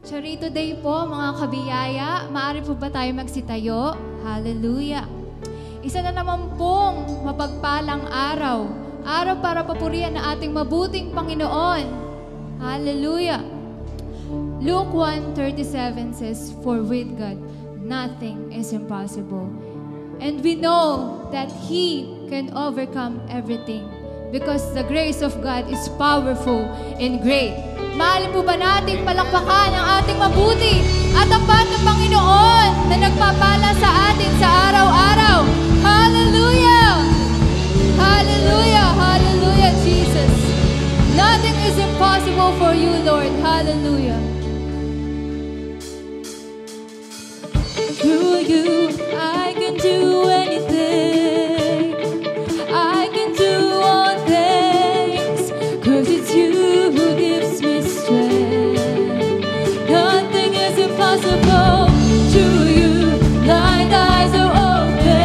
Charito Day po, mga kabiyaya. Maaari po ba tayo magsitayo? Hallelujah. Isa na naman pong mapagpalang araw. Araw para papurihan ng ating mabuting Panginoon. Hallelujah. Luke 1:37 says, "For with God, nothing is impossible. And we know that He can overcome everything because the grace of God is powerful and great." Mahal po ba natin palakpakan ang ating mabuti at tapat na Panginoon na nagpapala sa atin sa araw-araw? Hallelujah! Hallelujah! Hallelujah, Jesus! Nothing is impossible for you, Lord. Hallelujah! Through you, I can do anything. I can do all things, 'cause it's you who gives me strength. Nothing is impossible. Through you, blind eyes are open.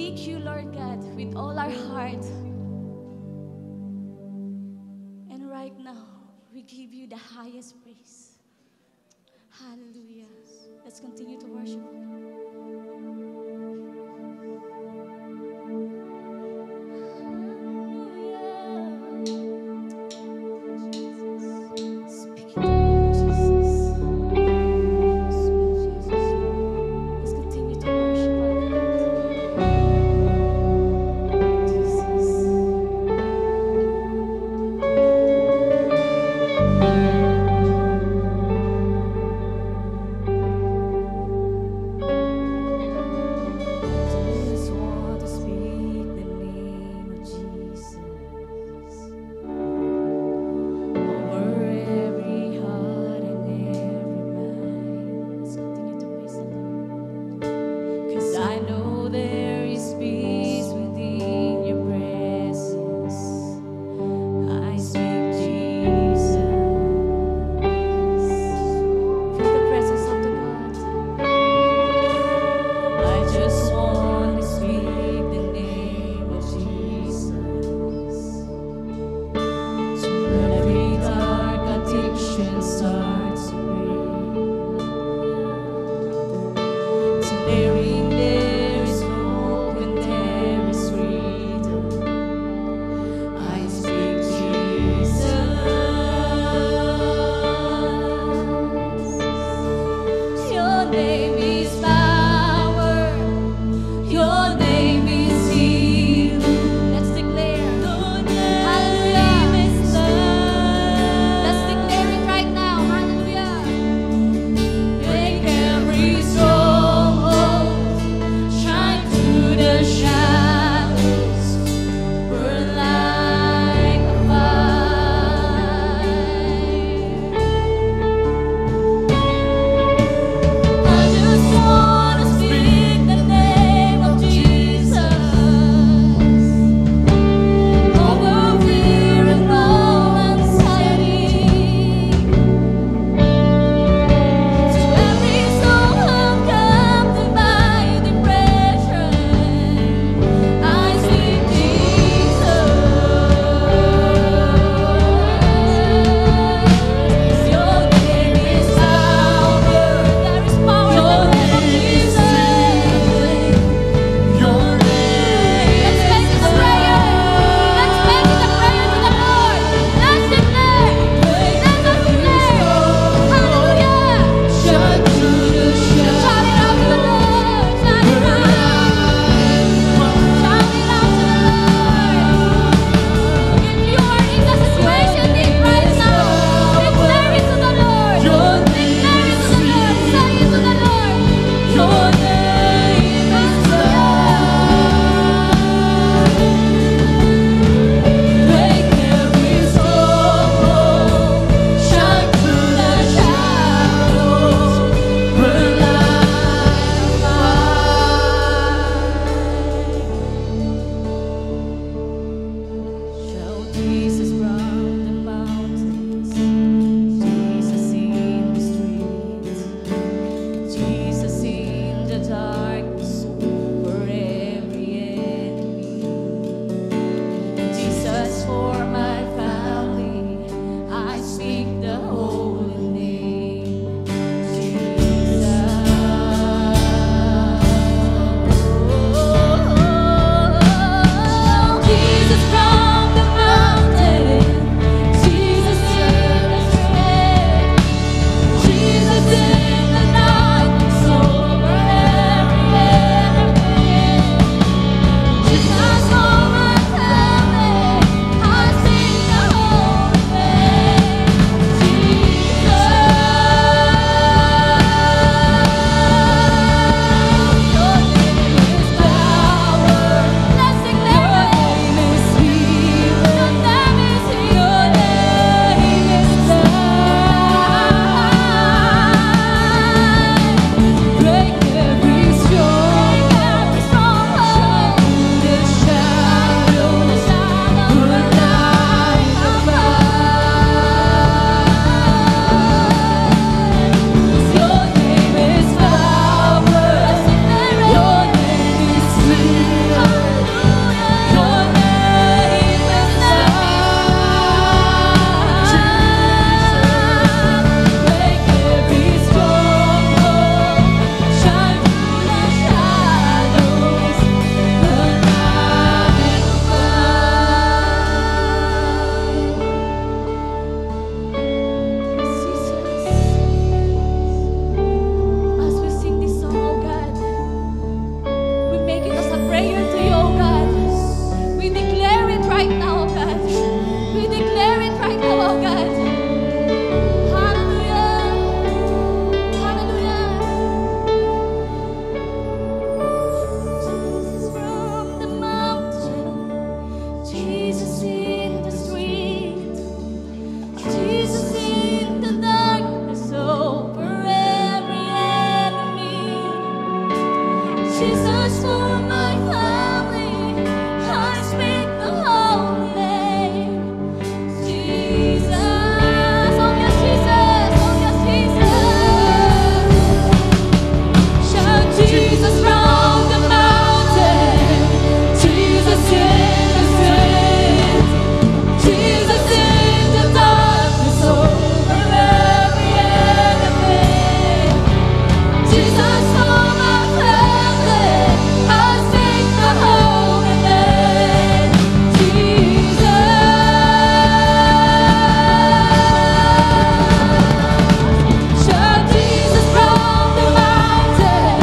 seek you, Lord God, with all our heart. And right now, we give you the highest praise. Hallelujah. Let's continue to worship. Jesus, for my family, I speak the holy name. Jesus, oh yes, Jesus, oh yes, Jesus. Shout Jesus from the mountain, Jesus in the street, Jesus in the darkness over every enemy. Jesus for my family, I speak the holy name. Jesus. Shout Jesus from the mountain,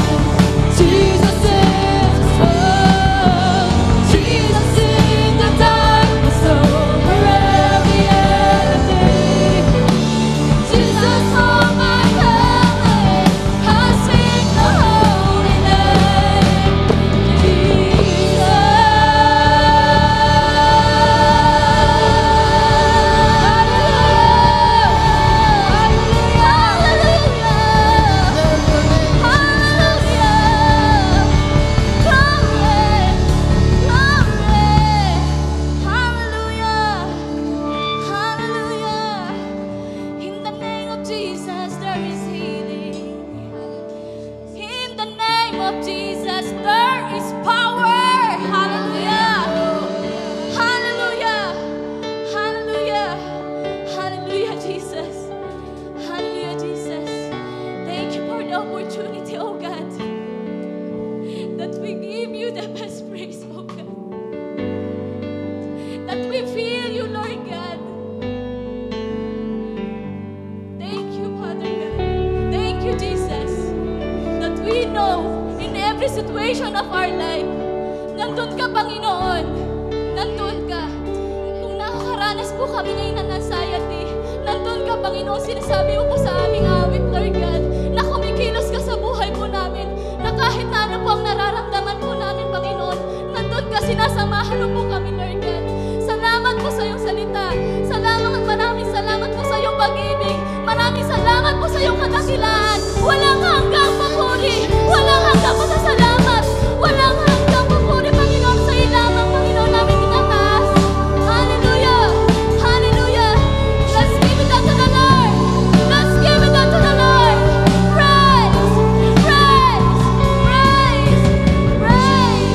Jesus is the sun, Jesus in the darkness over every enemy. Jesus for my family, I speak the holy name. In the name of Jesus, there is healing. In the name of Jesus, there is power. Hallelujah. Hallelujah. Hallelujah. Hallelujah, Jesus. Hallelujah, Jesus. Thank you for the opportunity, oh God, that we give you the best praise, oh God. That we feel you, Lord God. Thank you, Father God. Thank you, Jesus. That we know in every situation of our life, nandun ka, Panginoon. Nandun ka. Kung nakakaranas po kami ngayon ng anxiety, nandun ka, Panginoon. Sinasabi mo po sa aming awit, Lord God, na kumikilos ka sa buhay po namin, na kahit na ano po ang nararamdaman po namin, Panginoon, nandun ka, sinasamahan mo po kami, Lord God. Salamat po sa iyong salita. Maraming salamat po sa iyong pag-ibig. Maraming salamat po sa iyong kadakilaan. Walang hanggang papuri. Walang hanggang pasasalamat. Walang hanggang papuri, Panginoon, sa iyo lamang, Panginoon, namin tinataas. Hallelujah. Hallelujah. Let's give it unto the Lord. Let's give it unto the Lord. Praise. Praise. Praise. Praise.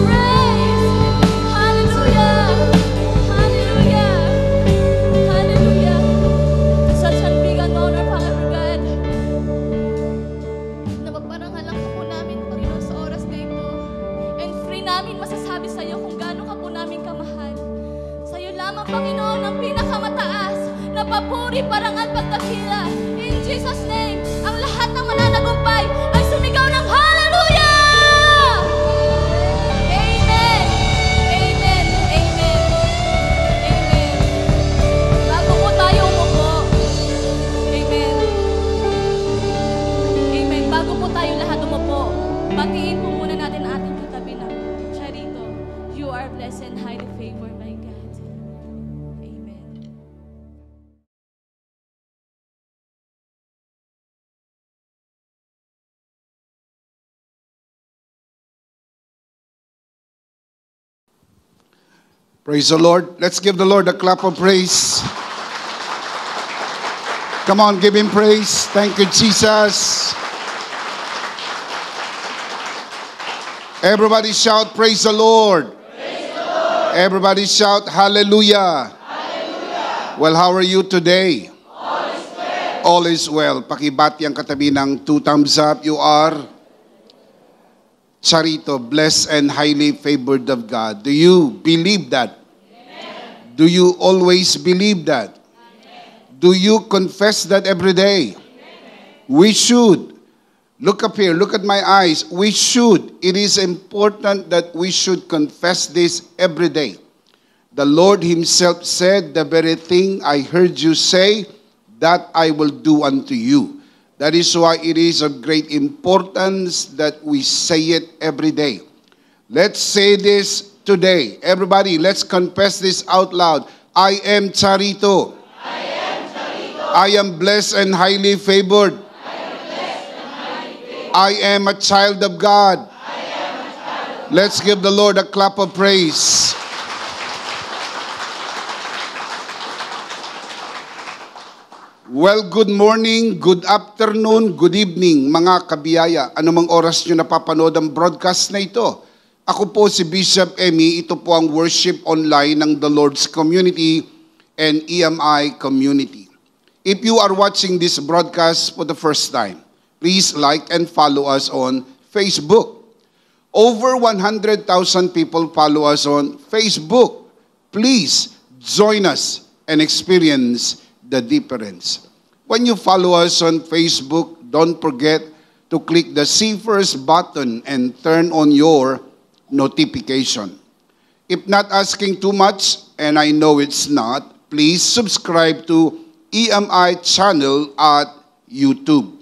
Praise. Hallelujah. Hallelujah. Hallelujah. Such a big and honor, Father God, na magparangal lang po namin, Panginoon, sa oras na ito. And free namin masasabi sa iyo kung gaano ka po namin kamahal. Sa iyo lamang, Panginoon, ang pinakamataas na papuri, parangal, pagdakila. In Jesus' name, ang lahat ng mananagumpay ay sumigaw ng hallelujah! Amen! Amen! Amen! Amen! Bago po tayo umupo, amen. Amen. Bago po tayo lahat umupo, batiin po muna natin ang ating katabi na, Charito, you are blessed and highly favored by God. Amen. Praise the Lord. Let's give the Lord a clap of praise. Come on, give him praise. Thank you, Jesus. Everybody shout, praise the Lord. Praise the Lord. Everybody shout, hallelujah. Hallelujah. Well, how are you today? All is well. All is well. Pakibati ang katabi ng 2 thumbs up. You are Charito, blessed and highly favored of God. Do you believe that? Amen. Do you always believe that? Amen. Do you confess that every day? Amen. We should. Look up here. Look at my eyes. We should. It is important that we should confess this every day. The Lord himself said, the very thing I heard you say, that I will do unto you. That is why it is of great importance that we say it every day. Let's say this today. Everybody, let's confess this out loud. I am Charito. I am Charito. I am blessed and highly favored. I am blessed and highly favored. I am a child of God. I Let's give the Lord a clap of praise. Well, good morning, good afternoon, good evening, mga kabiyaya. Anumang oras nyo napapanood ang broadcast na ito. Ako po si Bishop Emmy. Ito po ang worship online ng The Lord's Community and EMI Community. If you are watching this broadcast for the first time, please like and follow us on Facebook. Over 100,000 people follow us on Facebook. Please join us and experience the difference. When you follow us on Facebook, don't forget to click the See First button and turn on your notification. If not asking too much, and I know it's not, please subscribe to EMI channel at YouTube.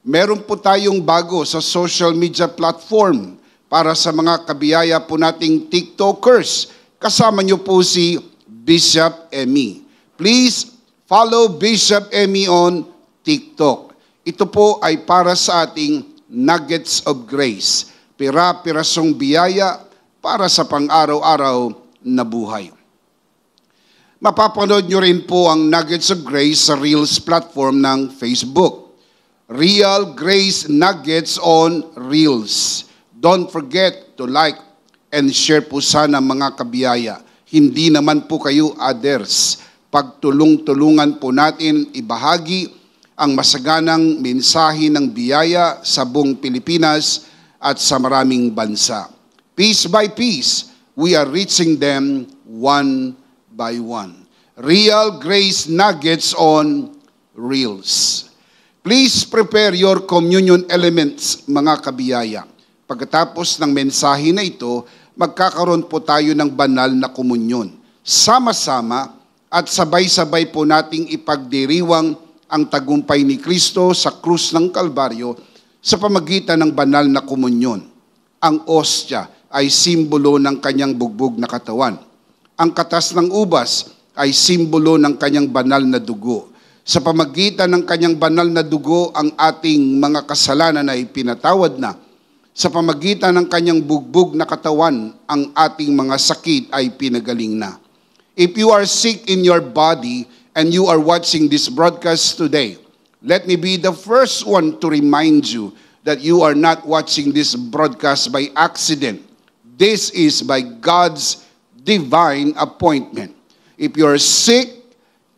Meron po tayong bago sa social media platform para sa mga kabiyaya po nating TikTokers. Kasama niyo po si Bishop Emmy. Please follow Bishop Emmy on TikTok. Ito po ay para sa ating nuggets of grace. Pira-pirasong biyaya para sa pang-araw-araw na buhay. Mapapanood nyo rin po ang Nuggets of Grace sa Reels platform ng Facebook. Real Grace Nuggets on Reels. Don't forget to like and share po sana mga kabiyaya. Hindi naman po kayo others. Pagtulong-tulungan po natin ibahagi ang masaganang mensahe ng biyaya sa buong Pilipinas at sa maraming bansa. Piece by piece, we are reaching them one by one. Real Grace Nuggets on Reels. Please prepare your communion elements, mga kabiyaya. Pagkatapos ng mensahe na ito, magkakaroon po tayo ng banal na komunyon. Sama-sama at sabay-sabay po nating ipagdiriwang ang tagumpay ni Kristo sa krus ng Kalbaryo sa pamagitan ng banal na komunyon. Ang ostya ay simbolo ng kanyang bugbog na katawan. Ang katas ng ubas ay simbolo ng kanyang banal na dugo. Sa pamagitan ng kanyang banal na dugo, ang ating mga kasalanan ay pinatawad na. Sa pamagitan ng kanyang bugbog na katawan, ang ating mga sakit ay pinagaling na. If you are sick in your body and you are watching this broadcast today, let me be the first one to remind you that you are not watching this broadcast by accident. This is by God's divine appointment. If you are sick,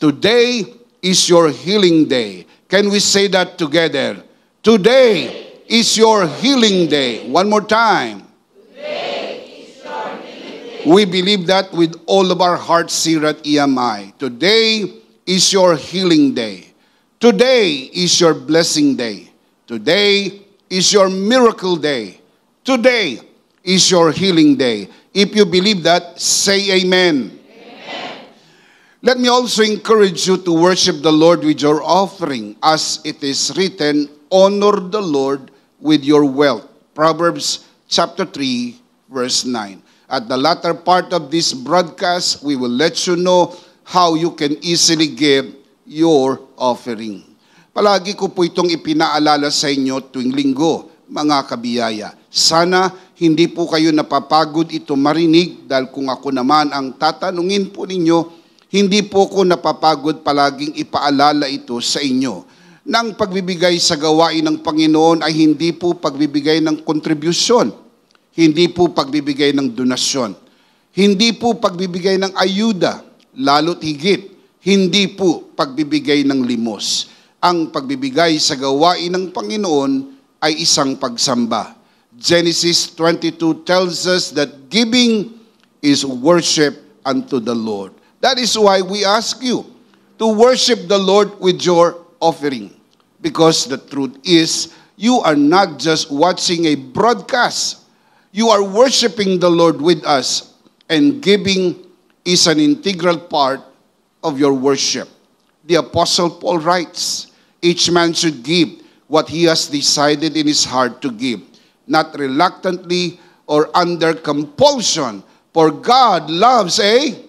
today is your healing day. Can we say that together? Today is your healing day. One more time. We believe that with all of our hearts here at EMI. Today is your healing day. Today is your blessing day. Today is your miracle day. Today is your healing day. If you believe that, say amen. Amen. Let me also encourage you to worship the Lord with your offering. As it is written, honor the Lord with your wealth. Proverbs chapter 3, verse 9. At the latter part of this broadcast, we will let you know how you can easily give your offering. Palagi ko po itong ipinaalala sa inyo tuwing linggo, mga kabiyaya. Sana hindi po kayo napapagod ito marinig dahil kung ako naman ang tatanungin po ninyo, hindi po ko napapagod palaging ipaalala ito sa inyo. Nang pagbibigay sa gawain ng Panginoon ay hindi po pagbibigay ng kontribusyon. Hindi po pagbibigay ng donasyon. Hindi po pagbibigay ng ayuda, lalo't higit. Hindi po pagbibigay ng limos. Ang pagbibigay sa gawain ng Panginoon ay isang pagsamba. Genesis 22 tells us that giving is worship unto the Lord. That is why we ask you to worship the Lord with your offering. Because the truth is, you are not just watching a broadcast. You are worshiping the Lord with us, and giving is an integral part of your worship. The Apostle Paul writes, each man should give what he has decided in his heart to give, not reluctantly or under compulsion, for God loves a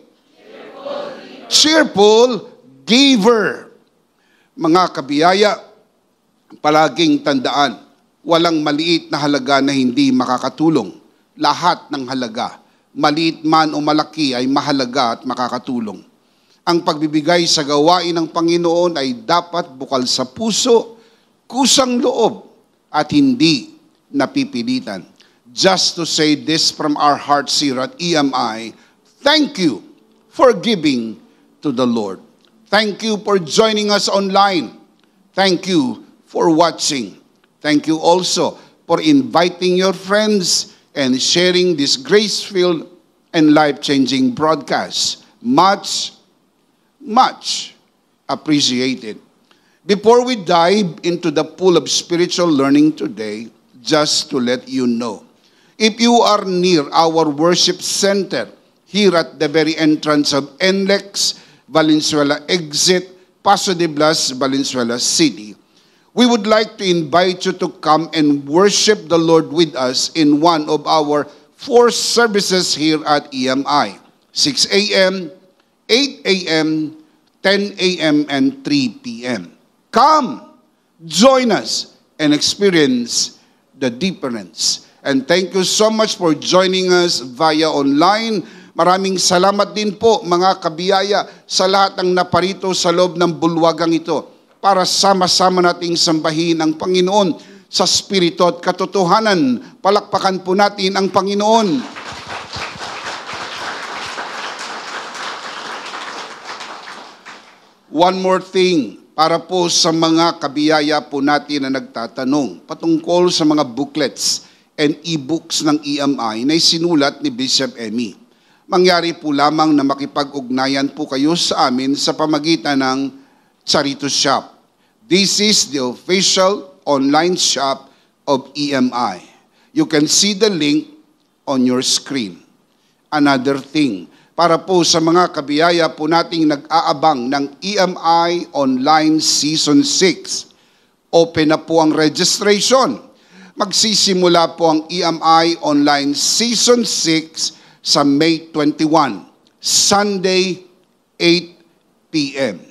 cheerful giver. Mga kabiyaya, palaging tandaan, walang maliit na halaga na hindi makakatulong. lahat ng halaga, maliit man o malaki, ay mahalaga at makakatulong. Ang pagbibigay sa gawain ng Panginoon ay dapat bukal sa puso, kusang loob, at hindi napipilitan. Just to say this from our hearts here at EMI, thank you for giving to the Lord. Thank you for joining us online. Thank you for watching. Thank you also for inviting your friends and sharing this grace-filled and life-changing broadcast. Much, much appreciated. Before we dive into the pool of spiritual learning today, just to let you know, if you are near our worship center here at the very entrance of NLEX, Valenzuela Exit, Paso de Blas, Valenzuela City, we would like to invite you to come and worship the Lord with us in one of our 4 services here at EMI, 6 a.m., 8 a.m., 10 a.m., and 3 p.m. Come, join us, and experience the difference. And thank you so much for joining us via online. Maraming salamat din po mga kabiyaya sa lahat ng naparito sa loob ng bulwagang ito para sama-sama nating sambahin ang Panginoon sa spirito at katotohanan. Palakpakan po natin ang Panginoon. One more thing, para po sa mga kabiyaya po natin na nagtatanong patungkol sa mga booklets and e-books ng EMI na isinulat ni Bishop Emmy. Mangyari po lamang na makipag-ugnayan po kayo sa amin sa pamagitan ng Charito Shop. This is the official online shop of EMI. You can see the link on your screen. Another thing, para po sa mga kabiyaya po nating nag-aabang ng EMI Online Season 6, open na po ang registration. Magsisimula po ang EMI Online Season 6 sa May 21, Sunday, 8 p.m.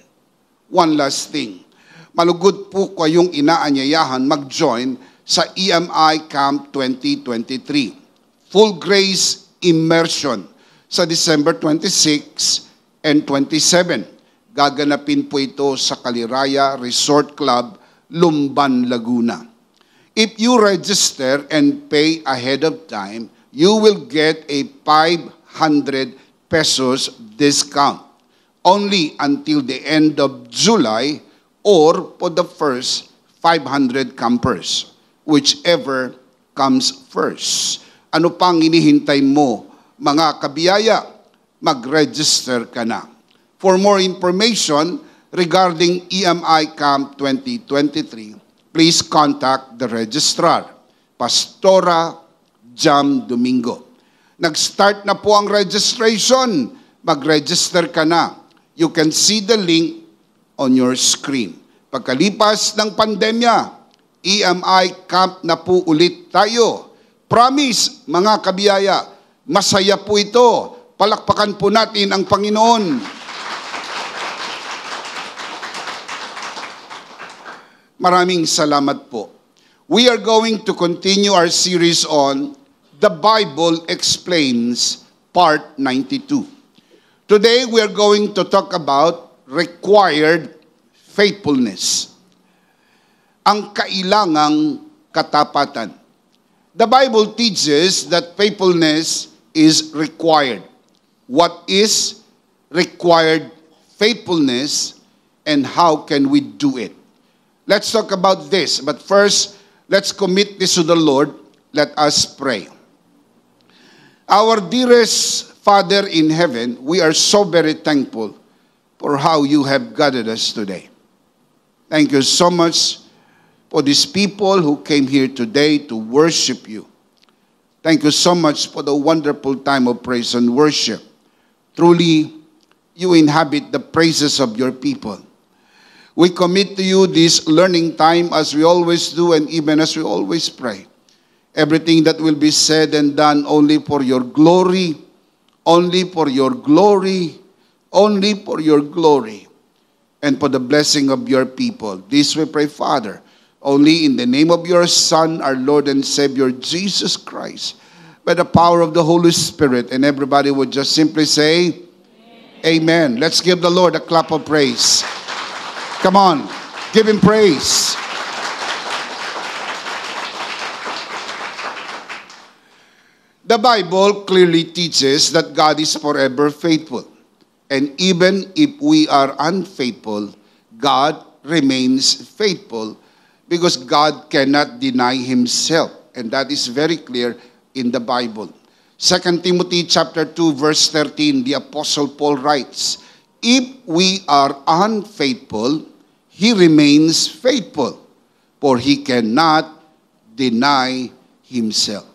One last thing. Malugod po kayong inaanyayahan mag-join sa EMI Camp 2023. Full Grace Immersion sa December 26 and 27. Gaganapin po ito sa Kaliraya Resort Club, Lumban, Laguna. If you register and pay ahead of time, you will get a 500 pesos discount only until the end of July or for the first 500 campers, whichever comes first. Ano pang hinihintay mo, mga kabiyaya? Mag-register ka na. For more information regarding EMI Camp 2023, please contact the registrar, Pastora Jam Domingo. Nag-start na po ang registration. Mag-register ka na. You can see the link on your screen. Pagkalipas ng pandemya, EMI Camp na po ulit tayo. Promise, mga kabiyaya, masaya po ito. Palakpakan po natin ang Panginoon. Maraming salamat po. We are going to continue our series on The Bible Explains, Part 92. Today, we are going to talk about required faithfulness. Ang kailangang katapatan. The Bible teaches that faithfulness is required. What is required faithfulness and how can we do it? Let's talk about this. But first, let's commit this to the Lord. Let us pray. Our dearest Father in heaven, we are so very thankful for how you have guided us today. Thank you so much for these people who came here today to worship you. Thank you so much for the wonderful time of praise and worship. Truly, you inhabit the praises of your people. We commit to you this learning time as we always do and even as we always pray. Everything that will be said and done only for your glory, only for your glory, only for your glory, and for the blessing of your people. This we pray, Father, only in the name of your Son, our Lord and Savior, Jesus Christ. by the power of the Holy Spirit. And everybody would just simply say, Amen. Let's give the Lord a clap of praise. Come on, give Him praise. The Bible clearly teaches that God is forever faithful. And even if we are unfaithful, God remains faithful because God cannot deny Himself. And that is very clear in the Bible. 2 Timothy chapter 2 verse 13, the Apostle Paul writes, if we are unfaithful, He remains faithful, for He cannot deny Himself.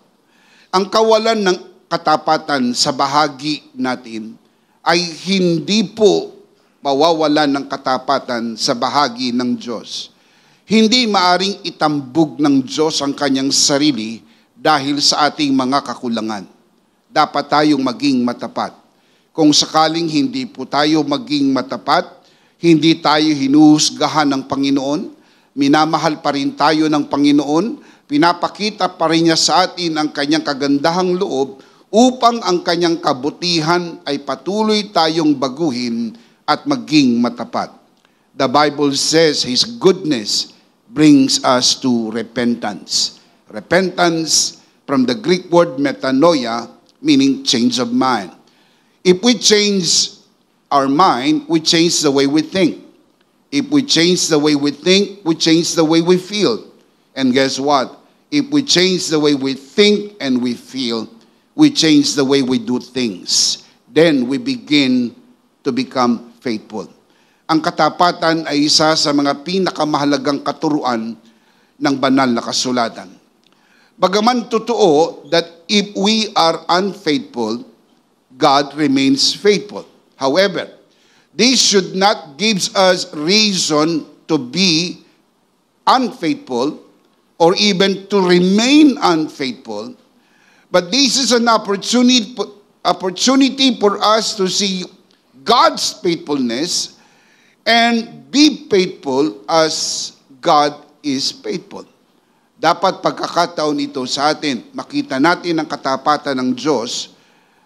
Ang kawalan ng katapatan sa bahagi natin ay hindi po mawawalan ng katapatan sa bahagi ng Diyos. Hindi maaring itambog ng Diyos ang kanyang sarili dahil sa ating mga kakulangan. Dapat tayong maging matapat. Kung sakaling hindi po tayo maging matapat, hindi tayo hinuhusgahan ng Panginoon, minamahal pa rin tayo ng Panginoon, pinapakita pa rin niya sa atin ang kanyang kagandahang loob upang ang kanyang kabutihan ay patuloy tayong baguhin at maging matapat. The Bible says His goodness brings us to repentance. Repentance from the Greek word metanoia, meaning change of mind. If we change our mind, we change the way we think. If we change the way we think, we change the way we feel. And guess what? If we change the way we think and we feel, we change the way we do things. Then we begin to become faithful. Ang katapatan ay isa sa mga pinakamahalagang katuruan ng banal na kasulatan. Bagaman totoo that if we are unfaithful, God remains faithful. However, this should not give us reason to be unfaithful or even to remain unfaithful. But this is an opportunity for us to see God's faithfulness and be faithful as God is faithful. Dapat pagkakataon ito sa atin, makita natin ang katapatan ng Diyos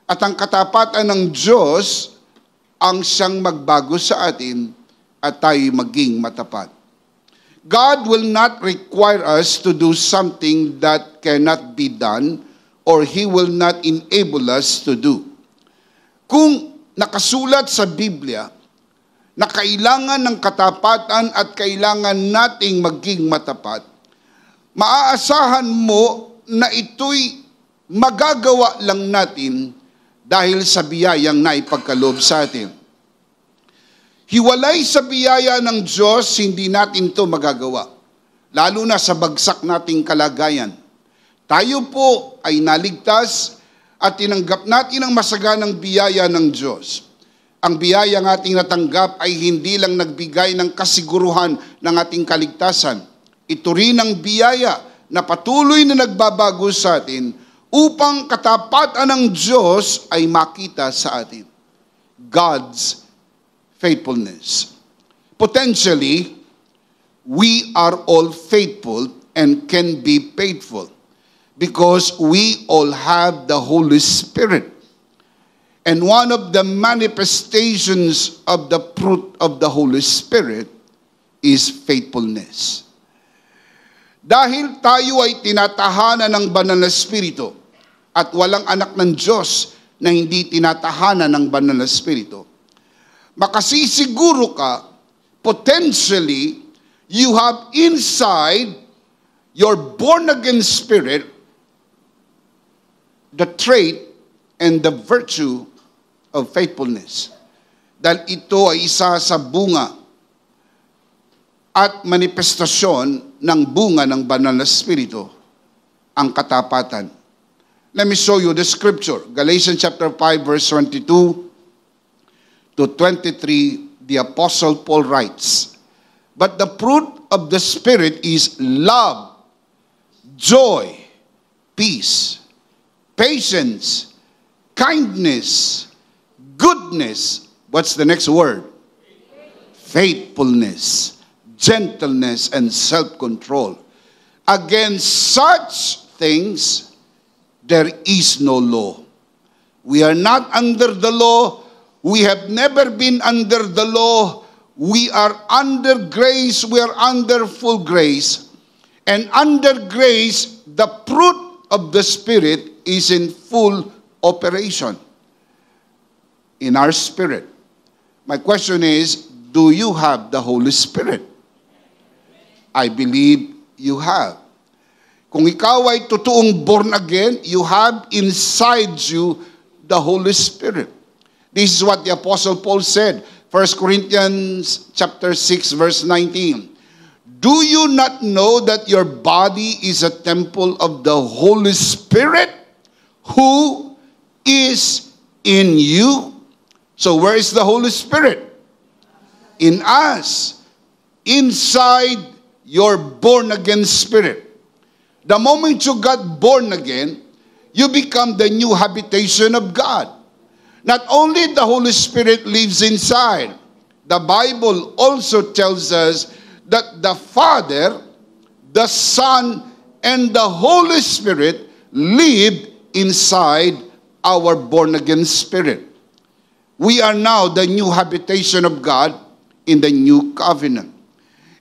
at ang katapatan ng Diyos ang siyang magbago sa atin at tayo maging matapat. God will not require us to do something that cannot be done or He will not enable us to do. Kung nakasulat sa Biblia na kailangan ng katapatan at kailangan nating maging matapat, maaasahan mo na ito'y magagawa lang natin dahil sa biyayang naipagkaloob sa atin. Hiwalay sa biyaya ng Diyos, hindi natin ito magagawa. Lalo na sa bagsak nating kalagayan. Tayo po ay naligtas at tinanggap natin ang masaganang biyaya ng Diyos. Ang biyayang ating natanggap ay hindi lang nagbigay ng kasiguruhan ng ating kaligtasan. Ito rin ang biyaya na patuloy na nagbabago sa atin upang katapatan ng Diyos ay makita sa atin. God's faithfulness. Potentially, we are all faithful and can be faithful because we all have the Holy Spirit. And one of the manifestations of the fruit of the Holy Spirit is faithfulness. Dahil tayo ay tinatahanan ng banal na Espiritu at walang anak ng Diyos na hindi tinatahanan ng banal na Espiritu, makasisiguro ka, potentially, you have inside your born-again spirit the trait and the virtue of faithfulness. Dahil ito ay isa sa bunga at manifestasyon ng bunga ng banal na Espiritu, ang katapatan. Let me show you the scripture. Galatians chapter 5 verse 22 to 23, the Apostle Paul writes, but the fruit of the Spirit is love, joy, peace, patience, kindness, goodness. What's the next word? Faithfulness, gentleness, and self-control. Against such things, there is no law. We are not under the law. We have never been under the law. We are under grace. We are under full grace. And under grace, the fruit of the Spirit is in full operation in our spirit. My question is, do you have the Holy Spirit? I believe you have. Kung ikaw ay totoong born again, you have inside you the Holy Spirit. This is what the Apostle Paul said, 1 Corinthians chapter 6, verse 19. Do you not know that your body is a temple of the Holy Spirit who is in you? So where is the Holy Spirit? In us, inside your born-again spirit. The moment you got born again, you become the new habitation of God. Not only the Holy Spirit lives inside, the Bible also tells us that the Father, the Son, and the Holy Spirit live inside our born-again spirit. We are now the new habitation of God in the new covenant.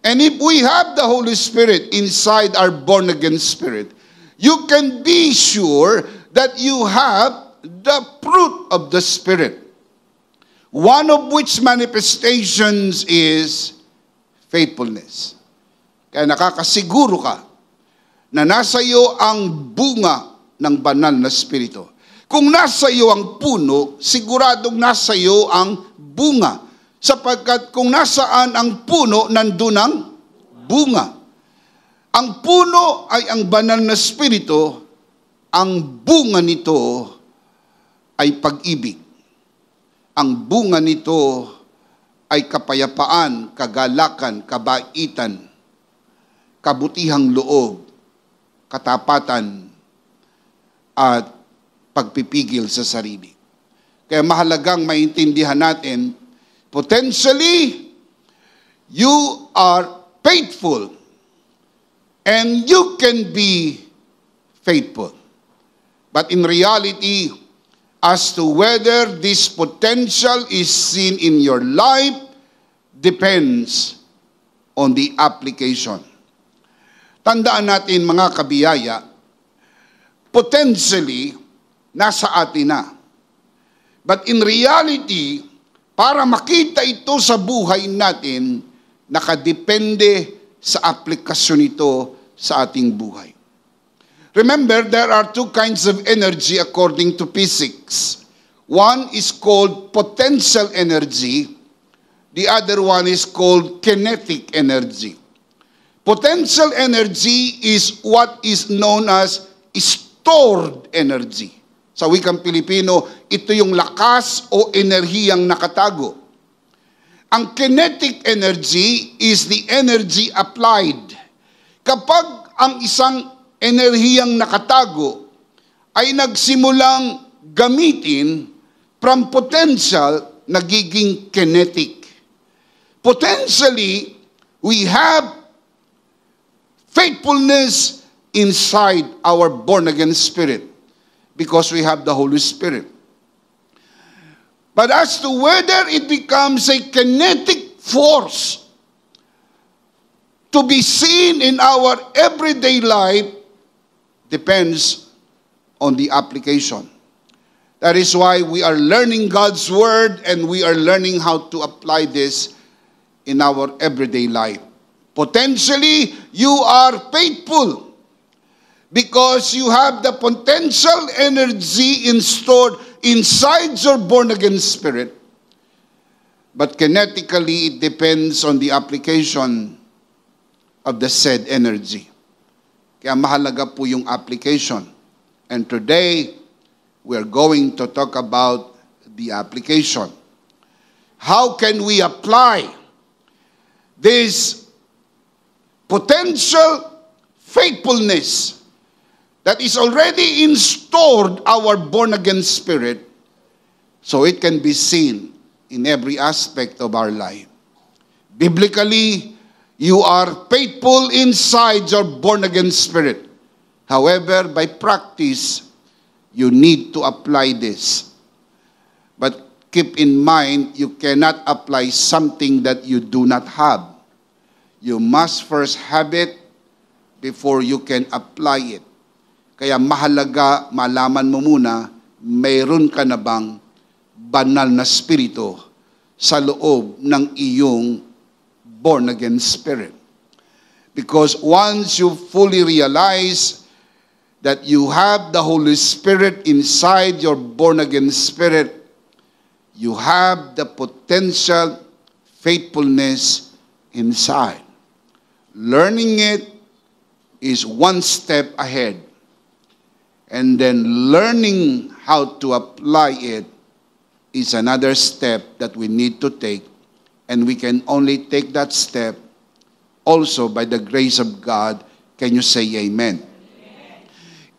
And if we have the Holy Spirit inside our born-again spirit, you can be sure that you have the fruit of the Spirit. One of which manifestations is faithfulness. Kaya nakakasiguro ka na nasa iyo ang bunga ng banal na Espiritu. Kung nasa iyo ang puno, siguradong nasa iyo ang bunga. Sapagkat kung nasaan ang puno, nandun ang bunga. Ang puno ay ang banal na Espiritu, ang bunga nito ay pag-ibig. Ang bunga nito ay kapayapaan, kagalakan, kabaitan, kabutihang loob, katapatan, at pagpipigil sa sarili. Kaya mahalagang maintindihan natin, potentially, you are faithful and you can be faithful. But in reality, as to whether this potential is seen in your life depends on the application. Tandaan natin mga kabiyaya, potentially, nasa atin na. But in reality, para makita ito sa buhay natin, nakadepende sa aplikasyon ito sa ating buhay. Remember, there are two kinds of energy according to physics. One is called potential energy. The other one is called kinetic energy. Potential energy is what is known as stored energy. Sa wikang Pilipino, ito yung lakas o enerhiyang nakatago. Ang kinetic energy is the energy applied. Kapag ang isang enerhiyang nakatago ay nagsimulang gamitin, from potential, nagiging kinetic. Potentially, we have faithfulness inside our born-again spirit because we have the Holy Spirit. But as to whether it becomes a kinetic force to be seen in our everyday life depends on the application. That is why we are learning God's Word and we are learning how to apply this in our everyday life. Potentially, you are faithful because you have the potential energy stored inside your born-again spirit. But kinetically, it depends on the application of the said energy. Kaya mahalaga po yung application. And today, we are going to talk about the application. How can we apply this potential faithfulness that is already stored our born-again spirit so it can be seen in every aspect of our life? Biblically, you are faithful inside your born-again spirit. However, by practice, You need to apply this. But keep in mind, you cannot apply something that you do not have. You must first have it before you can apply it. Kaya mahalaga, malaman mo muna, mayroon ka na bang banal na spirito sa loob ng iyong born-again spirit. Because once you fully realize that you have the Holy Spirit inside your born-again spirit, you have the potential faithfulness inside. Learning it is one step ahead. And then learning how to apply it is another step that we need to take. And we can only take that step also by the grace of God. Can you say amen?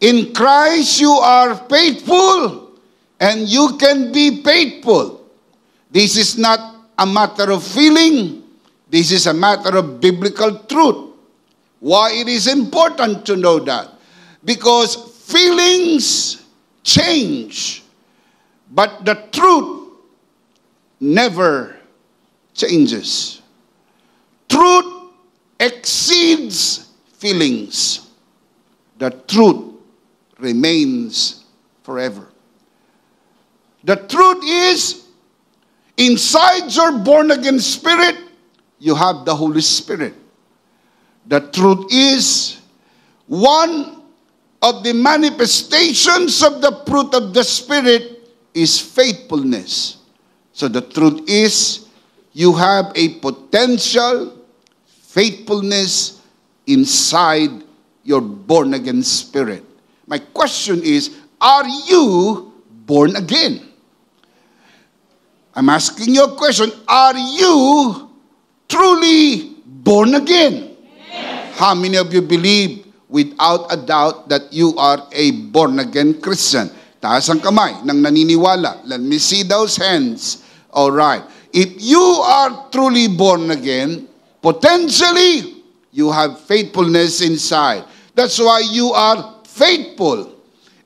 In Christ you are faithful, and you can be faithful. This is not a matter of feeling. This is a matter of biblical truth. Why it is important to know that? Because feelings change, but the truth never changes. Truth exceeds feelings. The truth remains forever. The truth is, inside your born-again spirit, you have the Holy Spirit. The truth is, one of the manifestations of the fruit of the Spirit is faithfulness. So the truth is, you have a potential faithfulness inside your born-again spirit. My question is, are you born again? I'm asking you a question. Are you truly born again? Yes. How many of you believe without a doubt that you are a born-again Christian? Taas ang kamay ng naniniwala. Let me see those hands. All right. If you are truly born again, potentially, you have faithfulness inside. That's why you are faithful.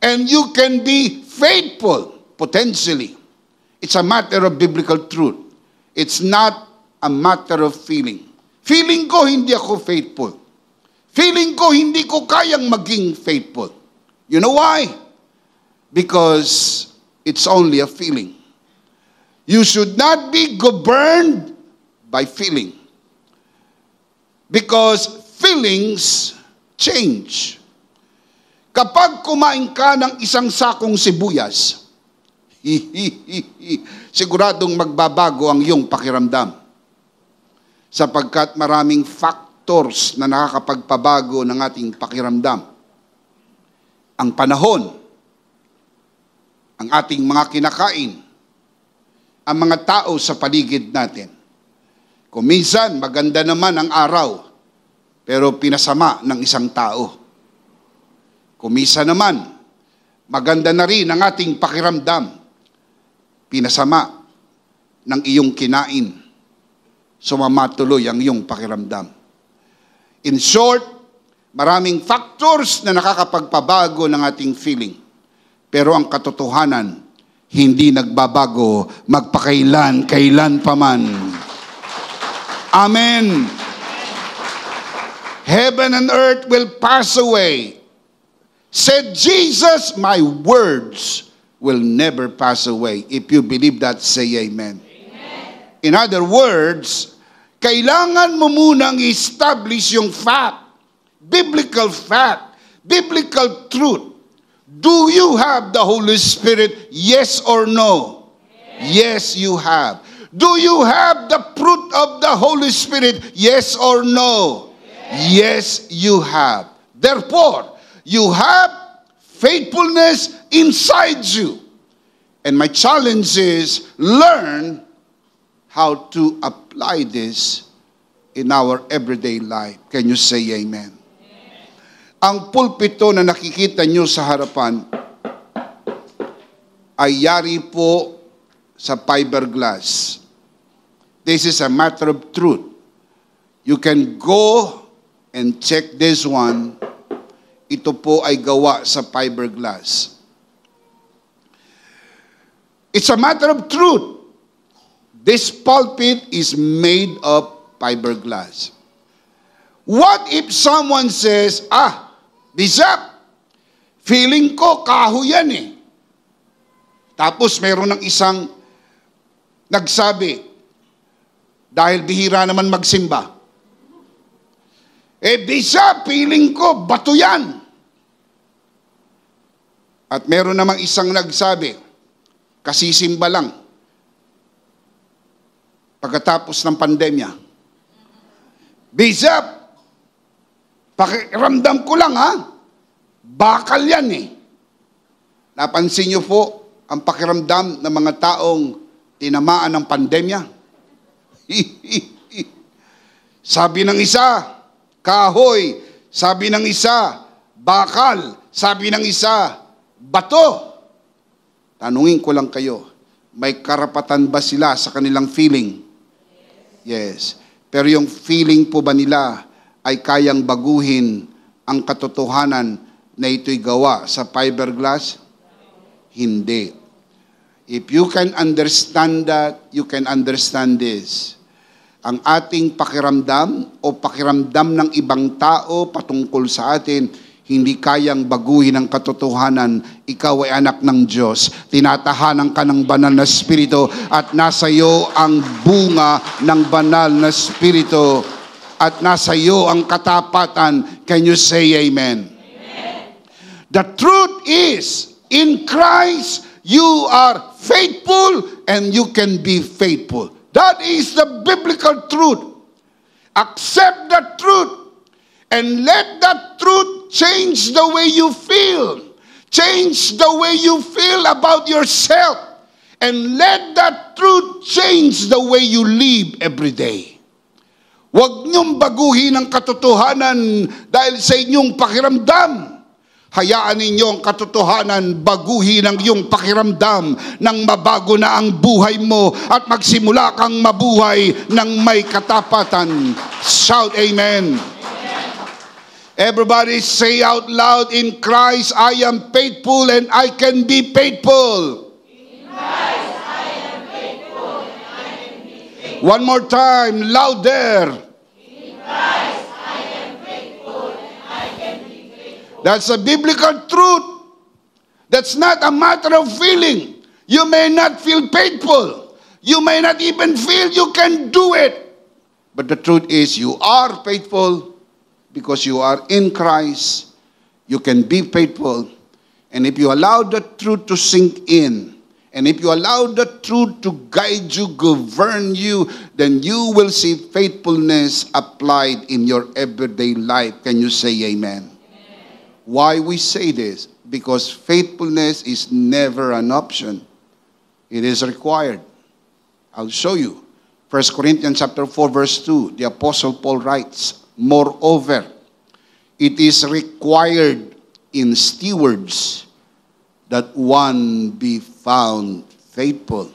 And you can be faithful, potentially. It's a matter of biblical truth. It's not a matter of feeling. Feeling ko, hindi ako faithful. Feeling ko, hindi ko kayang maging faithful. You know why? Because it's only a feeling. You should not be governed by feeling. Because feelings change. Kapag kumain ka ng isang sakong sibuyas, siguradong magbabago ang iyong pakiramdam. Sapagkat maraming factors na nakakapagpabago ng ating pakiramdam. Ang panahon, ang ating mga kinakain, ang mga tao sa paligid natin. Kung minsan, maganda naman ang araw, pero pinasama ng isang tao. Kung minsan naman, maganda na rin ang ating pakiramdam, pinasama ng iyong kinain. Sumama tuloy ang iyong pakiramdam. In short, maraming factors na nakakapagpabago ng ating feeling. Pero ang katotohanan, hindi nagbabago magpakailan, kailan pa man. Amen. Heaven and earth will pass away. Said Jesus, my words will never pass away. If you believe that, say amen. In other words, kailangan mo munang establish yung fact, biblical truth. Do you have the Holy Spirit? Yes or no? Yes, you have. Do you have the fruit of the Holy Spirit? Yes or no? Yes, you have. Therefore, you have faithfulness inside you. And my challenge is, learn how to apply this in our everyday life. Can you say amen? Ang pulpito na nakikita nyo sa harapan ay yari po sa fiberglass. This is a matter of truth. You can go and check this one. Ito po ay gawa sa fiberglass. It's a matter of truth. This pulpit is made of fiberglass. What if someone says, Bishop, feeling ko kahoy yan eh. Tapos mayroon ng isang nagsabi, dahil bihira naman magsimba, Bishop, feeling ko bato yan. At meron namang isang nagsabi, kasisimba lang, pagkatapos ng pandemya, Bishop, pakiramdam ko lang bakal yan eh. Napansin niyo po ang pakiramdam ng mga taong tinamaan ng pandemya? Sabi ng isa, kahoy. Sabi ng isa, bakal. Sabi ng isa, bato. Tanungin ko lang kayo, may karapatan ba sila sa kanilang feeling? Yes. Pero yung feeling po ba nila ay kayang baguhin ang katotohanan na ito'y gawa sa fiberglass? Hindi. If you can understand that, you can understand this. Ang ating pakiramdam o pakiramdam ng ibang tao patungkol sa atin, hindi kayang baguhin ang katotohanan. Ikaw ay anak ng Diyos. Tinatahanan ka ng banal na Espiritu at nasa iyo ang bunga ng banal na Espiritu at nasa iyo ang katapatan. Can you say amen? Amen. The truth is, in Christ, you are faithful and you can be faithful. That is the biblical truth. Accept the truth and let that truth change the way you feel. Change the way you feel about yourself. And let that truth change the way you live every day. Huwag niyong baguhin ang katotohanan dahil sa inyong pakiramdam. Hayaan ninyo ang katotohanan, baguhin ang iyong pakiramdam nang mabago na ang buhay mo at magsimula kang mabuhay ng may katapatan. Shout amen. Everybody say out loud, in Christ I am faithful and I can be faithful. In Christ I am faithful and I can be faithful. One more time, louder. In Christ I am faithful and I can be faithful. That's a biblical truth. That's not a matter of feeling. You may not feel faithful. You may not even feel you can do it. But the truth is, you are faithful because you are in Christ. You can be faithful. And if you allow the truth to sink in, and if you allow the truth to guide you, govern you, then you will see faithfulness applied in your everyday life. Can you say amen? Why we say this? Because faithfulness is never an option. It is required. I'll show you. 1 Corinthians chapter 4 verse 2, the Apostle Paul writes, moreover, it is required in stewards that one be found faithful.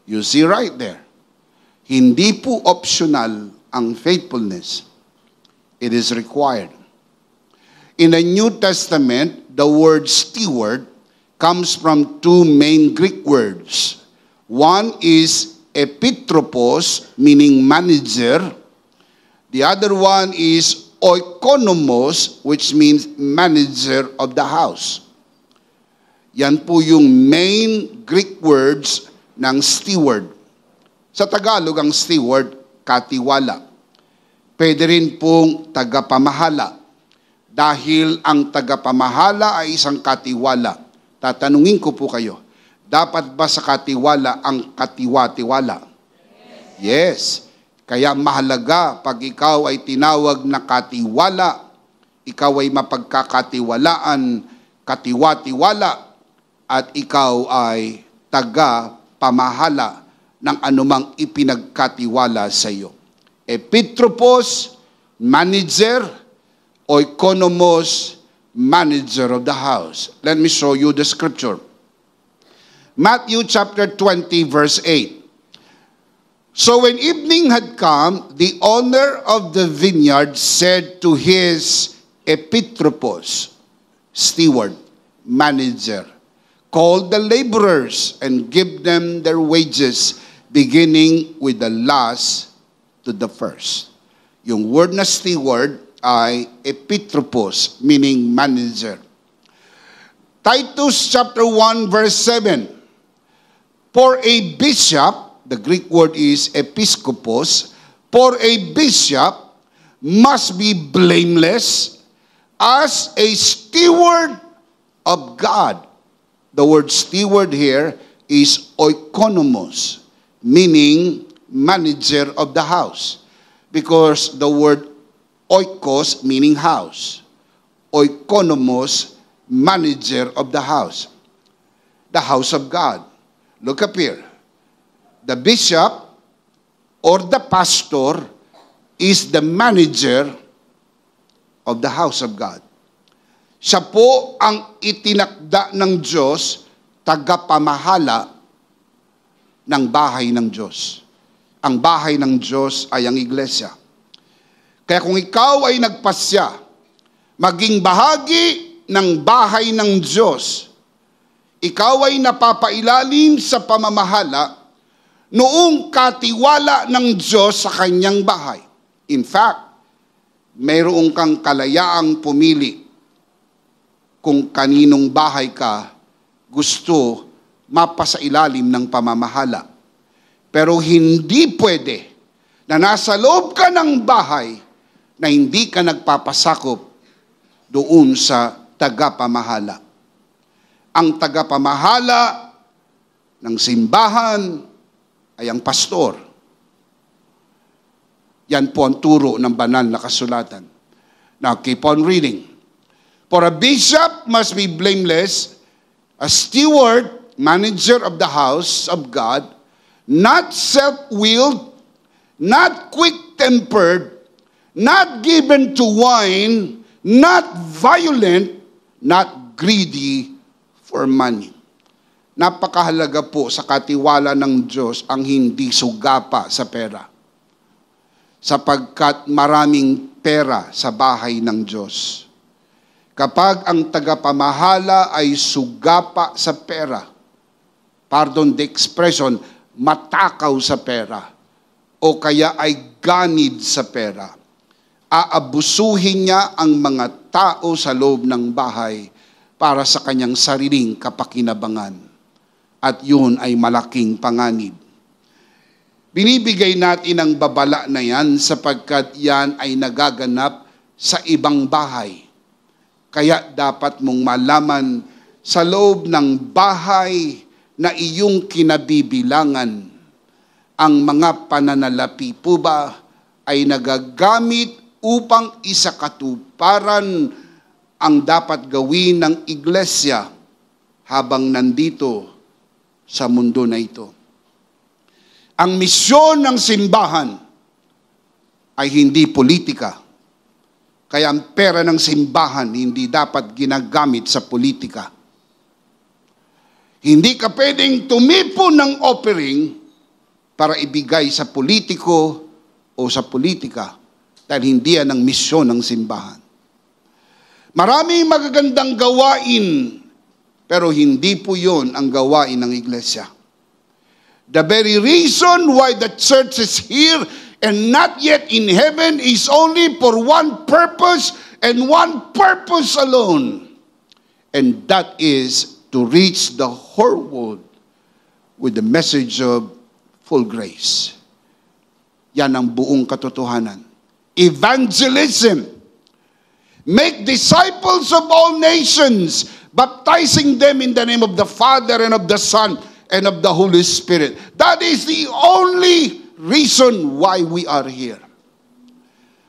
You see right there. Hindi po optional ang faithfulness. It is required. In the New Testament, the word steward comes from two main Greek words. One is epitropos, meaning manager. The other one is oikonomos, which means manager of the house. Yan po yung main Greek words ng steward. Sa Tagalog, ang steward, katiwala. Pwede rin pong tagapamahala. Dahil ang tagapamahala ay isang katiwala. Tatanungin ko po kayo, dapat ba sa katiwala ang katiwa-tiwala? Yes. Kaya mahalaga pag ikaw ay tinawag na katiwala, ikaw ay mapagkakatiwalaan, katiwa-tiwala, at ikaw ay taga-pamahala ng anumang ipinagkatiwala sa iyo. Epitropos, manager, oikonomos, manager of the house. Let me show you the scripture. Matthew chapter 20 verse 8. So when evening had come, the owner of the vineyard said to his epitropos, steward, manager, Call the laborers and give them their wages, beginning with the last to the first. Yung word na steward ay epitropos, meaning manager. Titus chapter 1 verse 7. For a bishop, the Greek word is episkopos, for a bishop must be blameless as a steward of God. The word steward here is oikonomos, meaning manager of the house. Because the word oikos meaning house. Oikonomos, manager of the house. The house of God. Look up here. The bishop or the pastor is the manager of the house of God. Siya po ang itinakda ng Diyos, tagapamahala ng bahay ng Diyos. Ang bahay ng Diyos ay ang iglesia. Kaya kung ikaw ay nagpasya, maging bahagi ng bahay ng Diyos, ikaw ay napapailalim sa pamamahala noong katiwala ng Diyos sa kanyang bahay. In fact, mayroong kang kalayaang pumili kung kaninong bahay ka gusto mapasailalim ng pamamahala. Pero hindi pwede na nasa loob ka ng bahay na hindi ka nagpapasakop doon sa tagapamahala. Ang tagapamahala ng simbahan ay ang pastor. Yan po ang turo ng banal na kasulatan. Now, keep on reading. For a bishop must be blameless, a steward, manager of the house of God, not self-willed, not quick-tempered, not given to wine, not violent, not greedy for money. Napakahalaga po sa katiwala ng Diyos ang hindi sugapa sa pera. Sapagkat maraming pera sa bahay ng Diyos. Kapag ang tagapamahala ay sugapa sa pera, pardon the expression, matakaw sa pera, o kaya ay ganid sa pera, aabusuhin niya ang mga tao sa loob ng bahay para sa kanyang sariling kapakinabangan. At yun ay malaking panganib. Binibigay natin ang babala na yan sapagkat yan ay nagaganap sa ibang bahay. Kaya dapat mong malaman sa loob ng bahay na iyong kinabibilangan, ang mga pananalapi po ba ay nagagamit upang isakatuparan ang dapat gawin ng iglesia habang nandito sa mundo na ito. Ang misyon ng simbahan ay hindi politika. Kaya ang pera ng simbahan hindi dapat ginagamit sa politika. Hindi ka pwedeng tumipon ng offering para ibigay sa politiko o sa politika dahil hindi yan ang misyon ng simbahan. Maraming magagandang gawain pero hindi po yun ang gawain ng iglesia. The very reason why the church is here and not yet in heaven is only for one purpose and one purpose alone. And that is to reach the whole world with the message of full grace. Yan ang buong katotohanan. Evangelism. Make disciples of all nations, baptizing them in the name of the Father and of the Son and of the Holy Spirit. That is the only reason why we are here.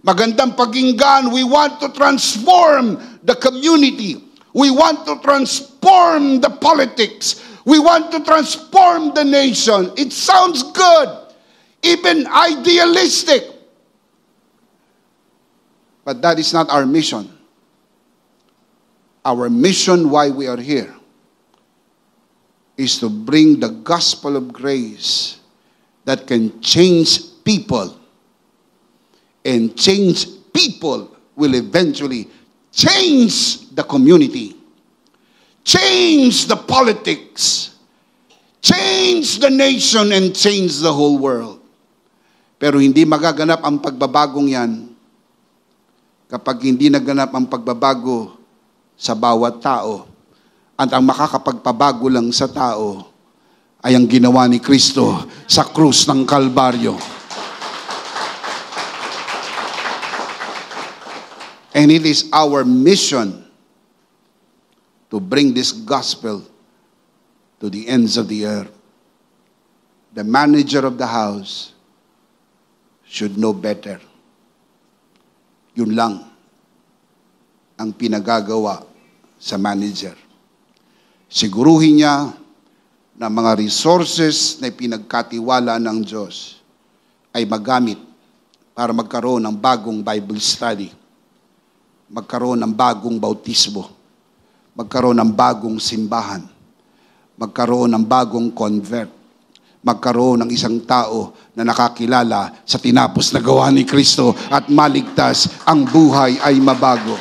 Magandang pakinggan, we want to transform the community. We want to transform the politics. We want to transform the nation. It sounds good, even idealistic. But that is not our mission. Our mission, why we are here, is to bring the gospel of grace that can change people. And change people will eventually change the community. change the politics, change the nation, and change the whole world. Pero hindi magaganap ang pagbabagong yan kapag hindi naganap ang pagbabago sa bawat tao. At ang makakapagpabago lang sa tao ay ang ginawa ni Kristo sa krus ng Kalbaryo. And it is our mission to bring this gospel to the ends of the earth. The manager of the house should know better. Yun lang ang pinagagawa sa manager. Siguruhin niya na mga resources na pinagkatiwala ng Diyos ay magamit para magkaroon ng bagong Bible study, magkaroon ng bagong bautismo, magkaroon ng bagong simbahan, magkaroon ng bagong convert, magkaroon ng isang tao na nakakilala sa tinapos na gawa ni Kristo at maligtas, ang buhay ay mabago.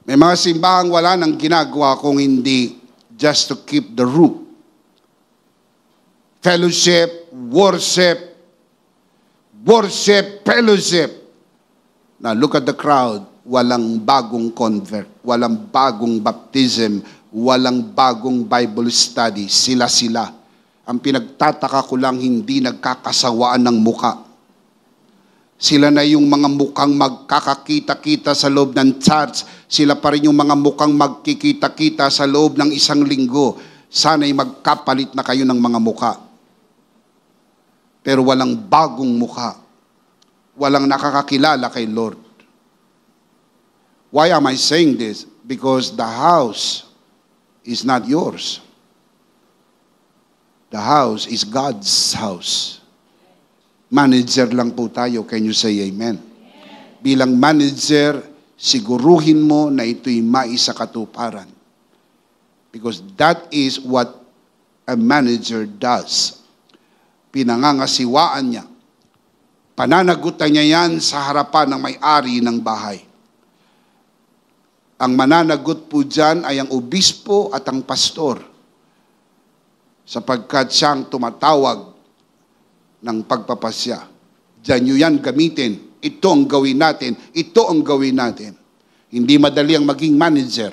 May mga simbahang wala nang ginagawa kung hindi just to keep the roof. Fellowship, worship, fellowship. Now look at the crowd. Walang bagong convert, walang bagong baptism, walang bagong Bible study. Sila-sila. Ang pinagtataka ko lang, hindi nagkakasawaan ng muka. Sila na yung mga mukhang magkakakita-kita sa loob ng church. Sila pa rin yung mga mukhang magkikita-kita sa loob ng isang linggo. Sana'y magkapalit na kayo ng mga muka. Pero walang bagong muka. Walang nakakakilala kay Lord. Why am I saying this? Because the house is not yours. The house is God's house. Manager lang po tayo. Can you say amen? Bilang manager, siguruhin mo na ito'y maisakatuparan. Because that is what a manager does. Pinangangasiwaan niya. Pananagutan niya yan sa harapan ng may-ari ng bahay. Ang mananagot po dyan ay ang obispo at ang pastor. Sapagkat siyang tumatawag ng pagpapasya. Diyan nyo yan gamitin. Ito ang gawin natin. Ito ang gawin natin. Hindi madali ang maging manager.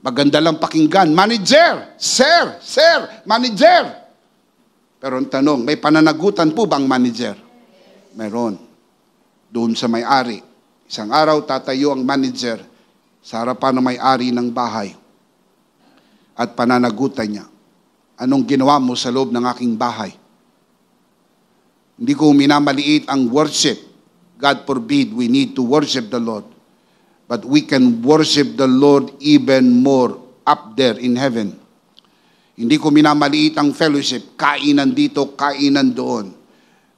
Maganda lang pakinggan. Manager! Sir! Sir! Manager! Pero ang tanong, may pananagutan po bang manager? Meron. Doon sa may-ari. Isang araw tatayo ang manager sa harapan ng may-ari ng bahay. At pananagutan niya. Anong ginawa mo sa loob ng aking bahay? Hindi ko minamaliit ang worship. God forbid, we need to worship the Lord. But we can worship the Lord even more up there in heaven. Hindi ko minamaliit ang fellowship. Kainan dito, kainan doon.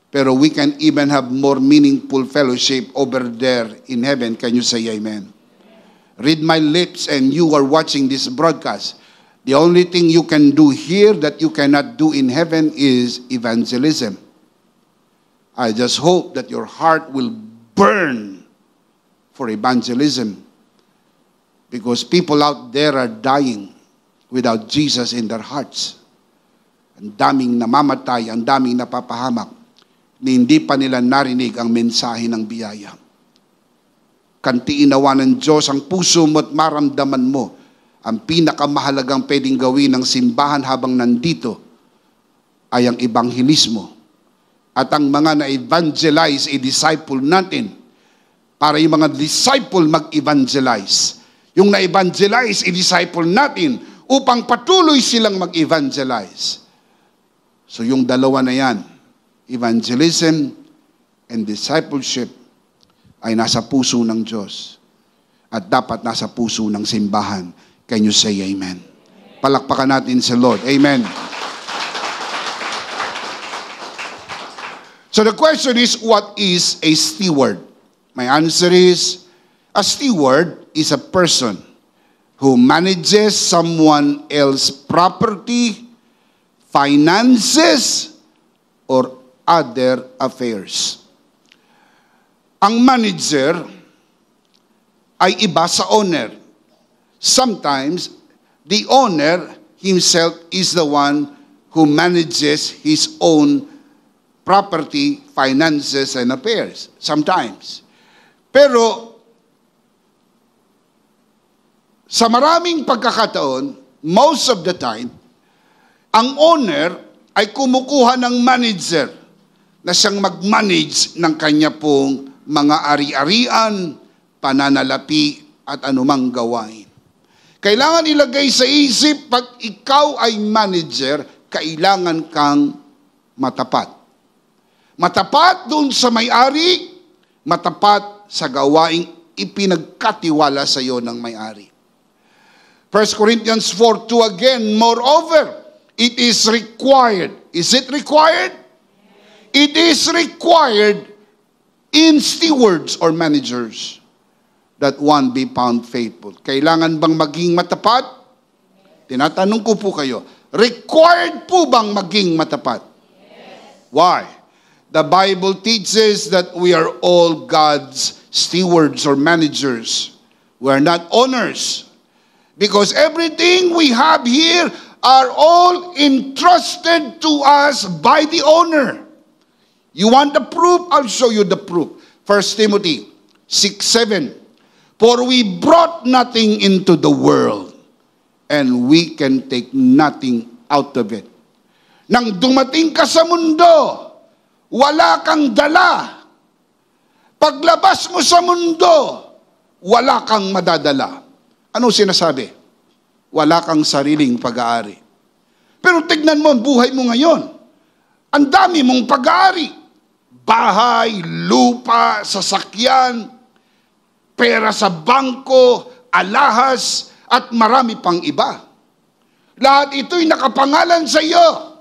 Pero we can even have more meaningful fellowship over there in heaven. Can you say amen? Read my lips and you are watching this broadcast. The only thing you can do here that you cannot do in heaven is evangelism. I just hope that your heart will burn for evangelism. Because people out there are dying without Jesus in their hearts. Ang daming namamatay, ang daming napapahamak, na hindi pa nila narinig ang mensahe ng biyaya. Kantiinawa ng Diyos ang puso mo at maramdaman mo. Ang pinakamahalagang pwedeng gawin ng simbahan habang nandito ay ang ebanghelismo. At ang mga na-evangelize, i-disciple natin para yung mga disciple mag-evangelize. Yung na-evangelize, i-disciple natin upang patuloy silang mag-evangelize. So yung dalawa na yan, evangelism and discipleship, ay nasa puso ng Diyos at dapat nasa puso ng simbahan. Can you say amen? Palakpakan natin sa Lord. Amen. So the question is, what is a steward? My answer is, a steward is a person who manages someone else's property, finances, or other affairs. Ang manager ay iba sa owner. Sometimes, the owner himself is the one who manages his own property, finances, and affairs. Sometimes. Pero, sa maraming pagkakataon, most of the time, ang owner ay kumukuha ng manager na siyang mag-manage ng kanya pong mga ari-arian, pananalapi, at anumang gawain. Kailangan ilagay sa isip, pag ikaw ay manager, kailangan kang matapat. Matapat dun sa may-ari, matapat sa gawaing ipinagkatiwala sa iyo ng may-ari. 1 Corinthians 4:2 again, moreover, it is required. Is it required? It is required in stewards or managers that one be found faithful. Kailangan bang maging matapat? Tinatanong ko po kayo, required po bang maging matapat? Yes. Why? The Bible teaches that we are all God's stewards or managers. We are not owners. Because everything we have here are all entrusted to us by the owner. You want the proof? I'll show you the proof. 1 Timothy 6:7. For we brought nothing into the world, and we can take nothing out of it. Nang dumating ka sa mundo, wala kang dala. Paglabas mo sa mundo, wala kang madadala. Ano sinasabi? Wala kang sariling pag-aari. Pero tignan mo ang buhay mo ngayon. Ang dami mong pag-aari. Bahay, lupa, sasakyan, pera sa bangko, alahas, at marami pang iba. Lahat ito'y nakapangalan sa iyo.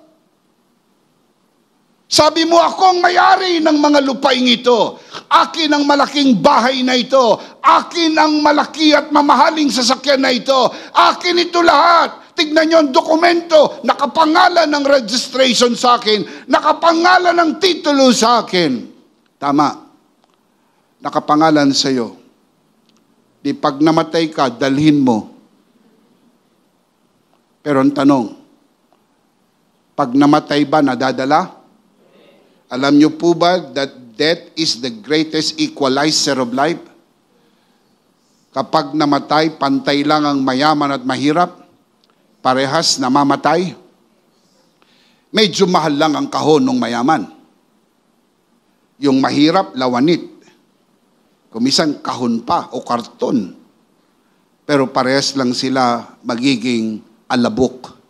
Sabi mo, ako ang may-ari ng mga lupaing ito. Akin ang malaking bahay na ito. Akin ang malaki at mamahaling sasakyan na ito. Akin ito lahat. Tignan niyo ang dokumento. Nakapangalan ng registration sa akin. Nakapangalan ng titulo sa akin. Tama. Nakapangalan sa iyo. Di pag namatay ka, dalhin mo. Pero ang tanong, pag namatay ba, nadadala? Alam niyo po ba that death is the greatest equalizer of life? Kapag namatay, pantay lang ang mayaman at mahirap. Parehas namamatay. Medyo mahal lang ang kahon ng mayaman. Yung mahirap, lawanit. Kumisan kahon pa o karton. Pero parehas lang sila magiging alabok.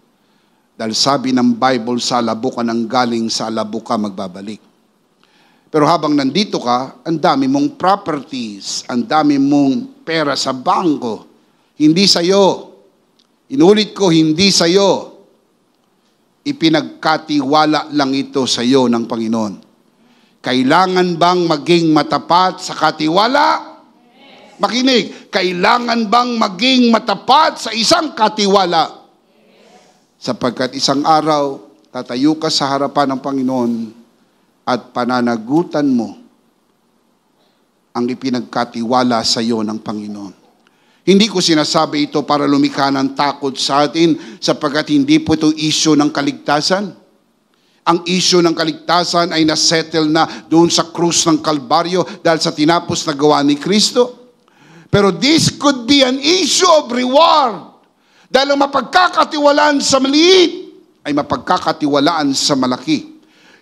Dahil sabi ng Bible, sa alabok ka nang galing, sa alabok ka magbabalik. Pero habang nandito ka, ang dami mong properties, ang dami mong pera sa bangko. Hindi sa'yo. Inulit ko, hindi sa'yo. Ipinagkatiwala lang ito sa'yo ng Panginoon. Kailangan bang maging matapat sa katiwala? Yes. Makinig, kailangan bang maging matapat sa isang katiwala? Yes. Sapagkat isang araw, tatayo ka sa harapan ng Panginoon at pananagutan mo ang ipinagkatiwala sa iyo ng Panginoon. Hindi ko sinasabi ito para lumikha ng takot sa atin sapagkat hindi po ito issue ng kaligtasan. Ang issue ng kaligtasan ay nasettle na doon sa krus ng Kalbaryo dahil sa tinapos na gawa ni Kristo. Pero this could be an issue of reward. Dahil ang mapagkakatiwalaan sa maliit ay mapagkakatiwalaan sa malaki.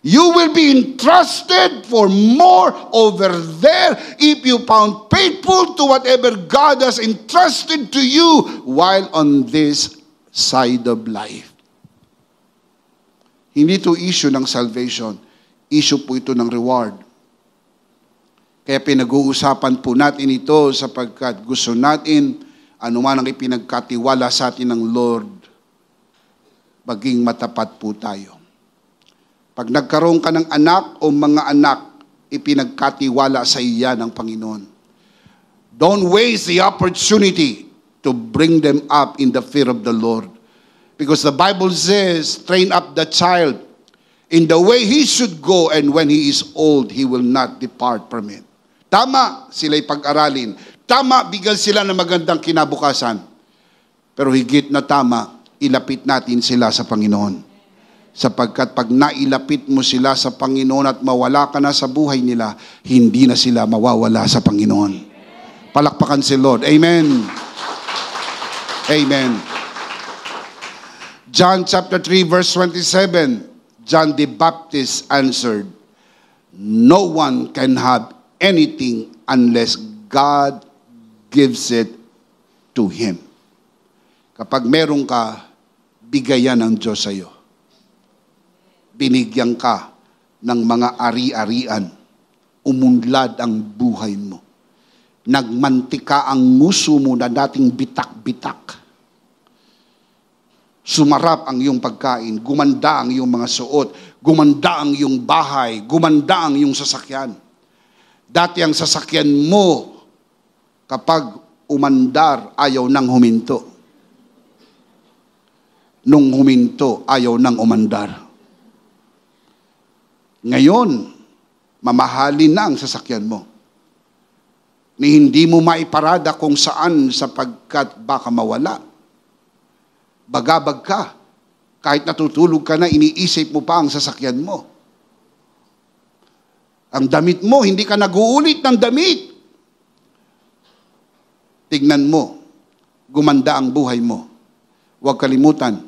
You will be entrusted for more over there if you found faithful to whatever God has entrusted to you while on this side of life. Hindi ito issue ng salvation. Issue po ito ng reward. Kaya pinag-uusapan po natin ito sapagkat gusto natin anuman ang ipinagkatiwala sa atin ng Lord, maging matapat po tayo. Pag nagkaroon ka ng anak o mga anak, ipinagkatiwala sa iya ng Panginoon. Don't waste the opportunity to bring them up in the fear of the Lord. Because the Bible says, train up the child in the way he should go, and when he is old, he will not depart from it. Tama, sila'y pag-aralin. Tama, bigyan sila ng magandang kinabukasan. Pero higit na tama, ilapit natin sila sa Panginoon. Sapagkat pag nailapit mo sila sa Panginoon at mawala ka na sa buhay nila, hindi na sila mawawala sa Panginoon. Palakpakan si Lord. Amen. Amen. John chapter 3 verse 27, John the Baptist answered, "No one can have anything unless God gives it to him." Kapag meron ka, bigayan ng Diyos sa iyo. Binigyan ka ng mga ari-arian. Umunlad ang buhay mo. Nagmantika ang nguso mo na dating bitak-bitak. Sumarap ang iyong pagkain. Gumanda ang iyong mga suot. Gumanda ang iyong bahay. Gumanda ang iyong sasakyan. Dati ang sasakyan mo, kapag umandar, ayaw nang huminto. Nung huminto, ayaw nang umandar. Ngayon, mamahalin na ang sasakyan mo. Ni hindi mo maiparada kung saan sapagkat baka mawala. Bagabag ka. Kahit natutulog ka na, iniisip mo pa ang sasakyan mo. Ang damit mo, hindi ka nag-uulit ng damit. Tignan mo, gumanda ang buhay mo. Huwag kalimutan,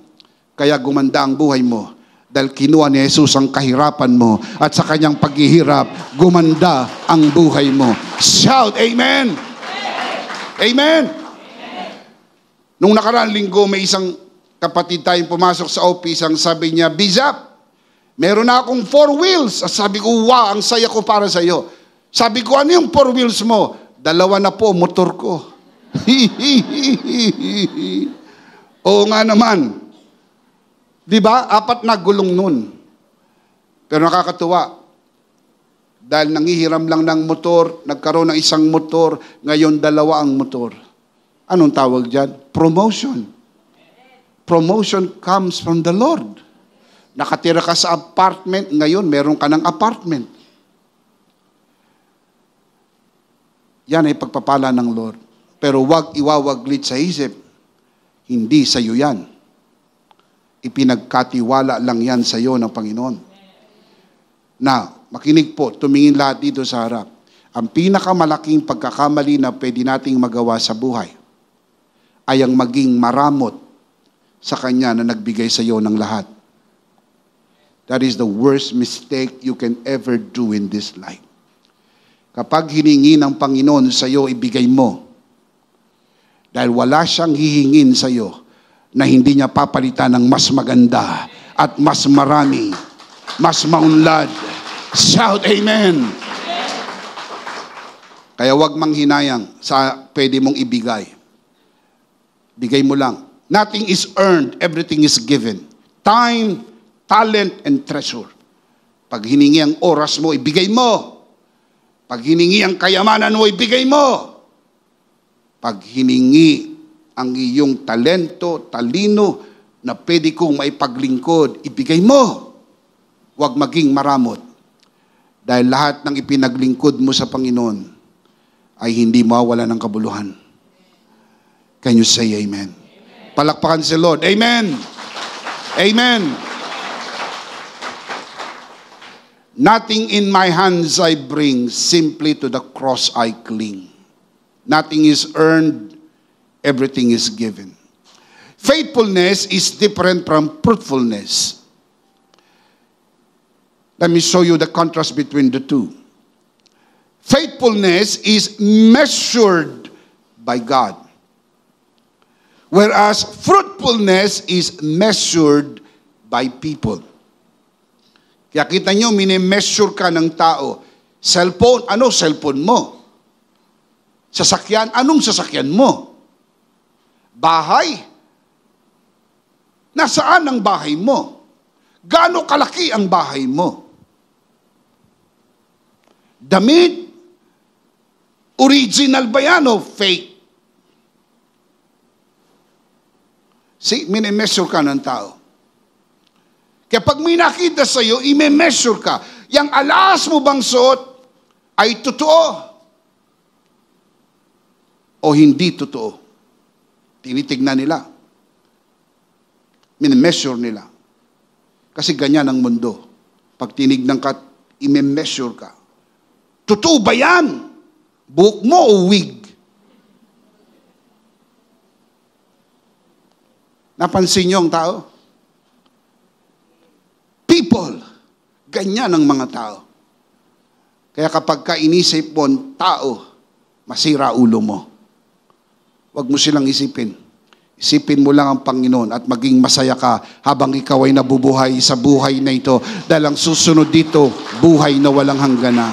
kaya gumanda ang buhay mo dahil kinuha ni Jesus ang kahirapan mo at sa kanyang paghihirap, gumanda ang buhay mo. Shout, Amen! Amen! Nung nakaraang linggo, may isang kapatid tayong pumasok sa office, ang sabi niya, "Bishop, meron na akong 4 wheels. Sabi ko, wow, ang saya ko para sa iyo. Sabi ko, ano yung 4 wheels mo? 2 na po, motor ko. Oo nga naman. Di ba? 4 na gulong nun. Pero nakakatuwa. Dahil nangihiram lang ng motor, nagkaroon ng isang motor, ngayon 2 ang motor. Anong tawag dyan? Promotion. Promotion comes from the Lord. Nakatira ka sa apartment, ngayon meron ka ng apartment. Yan ay pagpapala ng Lord. Pero wag iwawaglit sa isip. Hindi sa iyo yan. Ipinagkatiwala lang yan sa iyo ng Panginoon. Na, makinig po, tumingin lahat dito sa harap. Ang pinakamalaking pagkakamali na pwede nating magawa sa buhay ay ang maging maramot sa Kanya na nagbigay sa iyo ng lahat. That is the worst mistake you can ever do in this life. Kapag hiningi ng Panginoon sa iyo, ibigay mo. Dahil wala siyang hihingin sa iyo na hindi niya papalitan ng mas maganda at mas marami, mas maunlad. Shout, Amen! Kaya wag manghinayang sa pwede mong ibigay. Bigay mo lang. Nothing is earned, everything is given. Time, talent, and treasure. Pag hiningi ang oras mo, ibigay mo. Pag hiningi ang kayamanan mo, ibigay mo. Pag hiningi ang iyong talento, talino, na pwede kong maipaglingkod, ibigay mo. Huwag maging maramot. Dahil lahat ng ipinaglingkod mo sa Panginoon ay hindi mawala ng kabuluhan. Can you say amen? Palakpakan si Lord. Amen. Amen. Nothing in my hands I bring, simply to the cross I cling. Nothing is earned, everything is given. Faithfulness is different from fruitfulness. Let me show you the contrast between the two. Faithfulness is measured by God. Whereas fruitfulness is measured by people. Kaya kita nyo, mini-measure ka ng tao. Cellphone, ano cellphone mo? Sasakyan, anong sasakyan mo? Bahay, nasaan ang bahay mo? Gaano kalaki ang bahay mo? Damit, original ba yan o fake? See, mini-measure ka ng tao. Kaya pag may nakita sa iyo, i-measure ka. Yang alas mo bang suot ay totoo? o hindi totoo. Tinitignan nila. Minimeasure nila. Kasi ganyan ang mundo. Pag tinignan ka, i-measure ka. Totoo ba yan? Buhok mo o wig? Napansin niyo ang tao? People. Ganyan ang mga tao. Kaya kapag ka inisip mo ang tao, masira ulo mo. Huwag mo silang isipin. Isipin mo lang ang Panginoon at maging masaya ka habang ikaw ay nabubuhay sa buhay na ito. Dahil ang susunod dito, buhay na walang hangganan.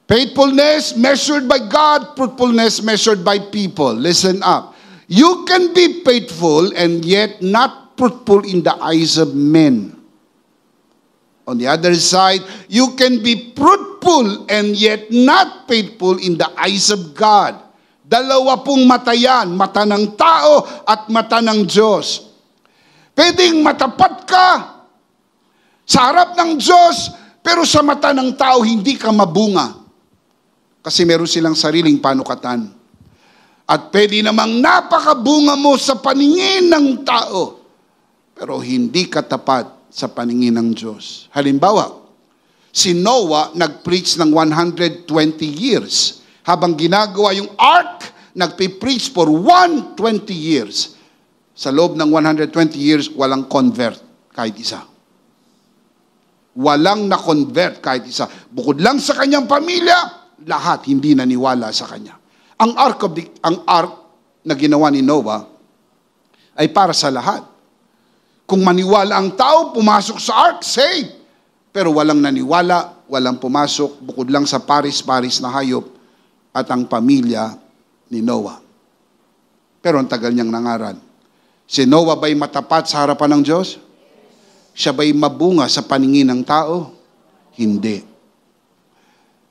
Faithfulness measured by God, fruitfulness measured by people. Listen up. You can be faithful and yet not fruitful in the eyes of men. On the other side, you can be fruitful and yet not faithful in the eyes of God. Dalawa pong mata yan, mata ng tao at mata ng Diyos. Pwedeng matapat ka sa harap ng Diyos, pero sa mata ng tao hindi ka mabunga. Kasi meron silang sariling panukatan. At pwede namang napakabunga mo sa paningin ng tao, pero hindi ka tapat sa paningin ng Diyos. Halimbawa, si Noah nag-preach ng 120 years. Habang ginagawa yung ark, nagpipreach for 120 years. Sa loob ng 120 years, walang convert kahit isa. Walang na-convert kahit isa. Bukod lang sa kanyang pamilya, lahat hindi naniwala sa kanya. Ang ark na ginawa ni Noah ay para sa lahat. Kung maniwala ang tao, pumasok sa ark, saved. Pero walang naniwala, walang pumasok, bukod lang sa paris-paris na hayop at ang pamilya ni Noah. Pero ang tagal niyang nangaral. Si Noah ba'y matapat sa harapan ng Diyos? Siya ba'y mabunga sa paningin ng tao? Hindi.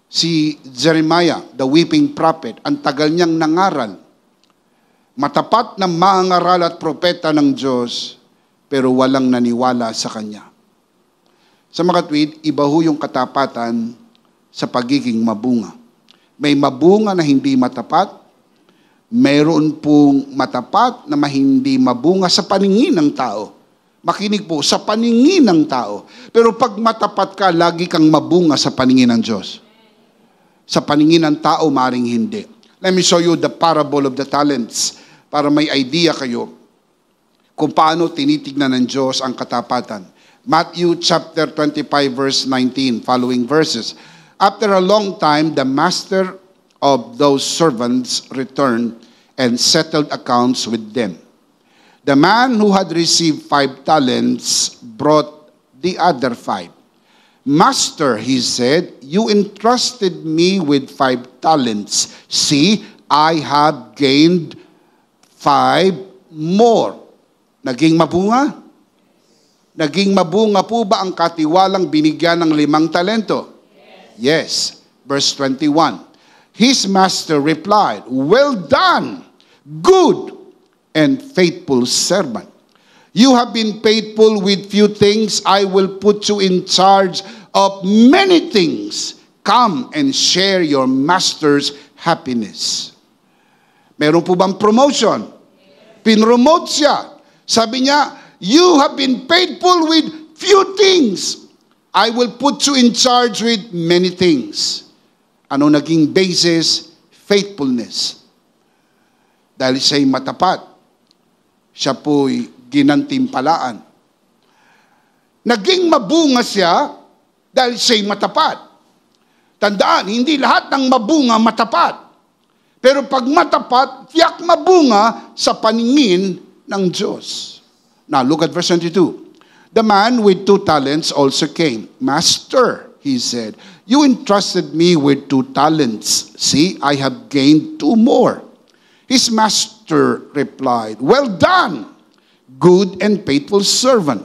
Si Jeremiah, the weeping prophet, ang tagal niyang nangaral. Matapat na maangaral at propeta ng Diyos, pero walang naniwala sa kanya. Sa mga tweet, iba ho yung katapatan sa pagiging mabunga. May mabunga na hindi matapat, mayroon pong matapat na hindi mabunga sa paningin ng tao. Makinig po, sa paningin ng tao. Pero pag matapat ka, lagi kang mabunga sa paningin ng Diyos. Sa paningin ng tao, maring hindi. Let me show you the parable of the talents para may idea kayo kung paano tinitignan ng Diyos ang katapatan. Matthew chapter 25 verse 19, following verses. After a long time, the master of those servants returned and settled accounts with them. The man who had received 5 talents brought the other 5. Master, he said, you entrusted me with 5 talents. See, I have gained 5 more. Naging mabunga? Naging mabunga po ba ang katiwalang binigyan ng 5 talento? Yes. Verse 21. His master replied, well done, good and faithful servant. You have been faithful with few things. I will put you in charge of many things. Come and share your master's happiness. Meron po bang promotion? Pinromote siya. Sabi niya, you have been faithful with few things. I will put you in charge with many things. Ano naging basis? Faithfulness. Dahil siya'y matapat, siya po'y ginantimpalaan. Naging mabunga siya dahil siya'y matapat. Tandaan, hindi lahat ng mabunga matapat. Pero pag matapat, tiyak mabunga sa paningin ng Diyos. Now, look at verse 22. The man with 2 talents also came. Master, he said, you entrusted me with 2 talents. See, I have gained 2 more. His master replied, well done, good and faithful servant.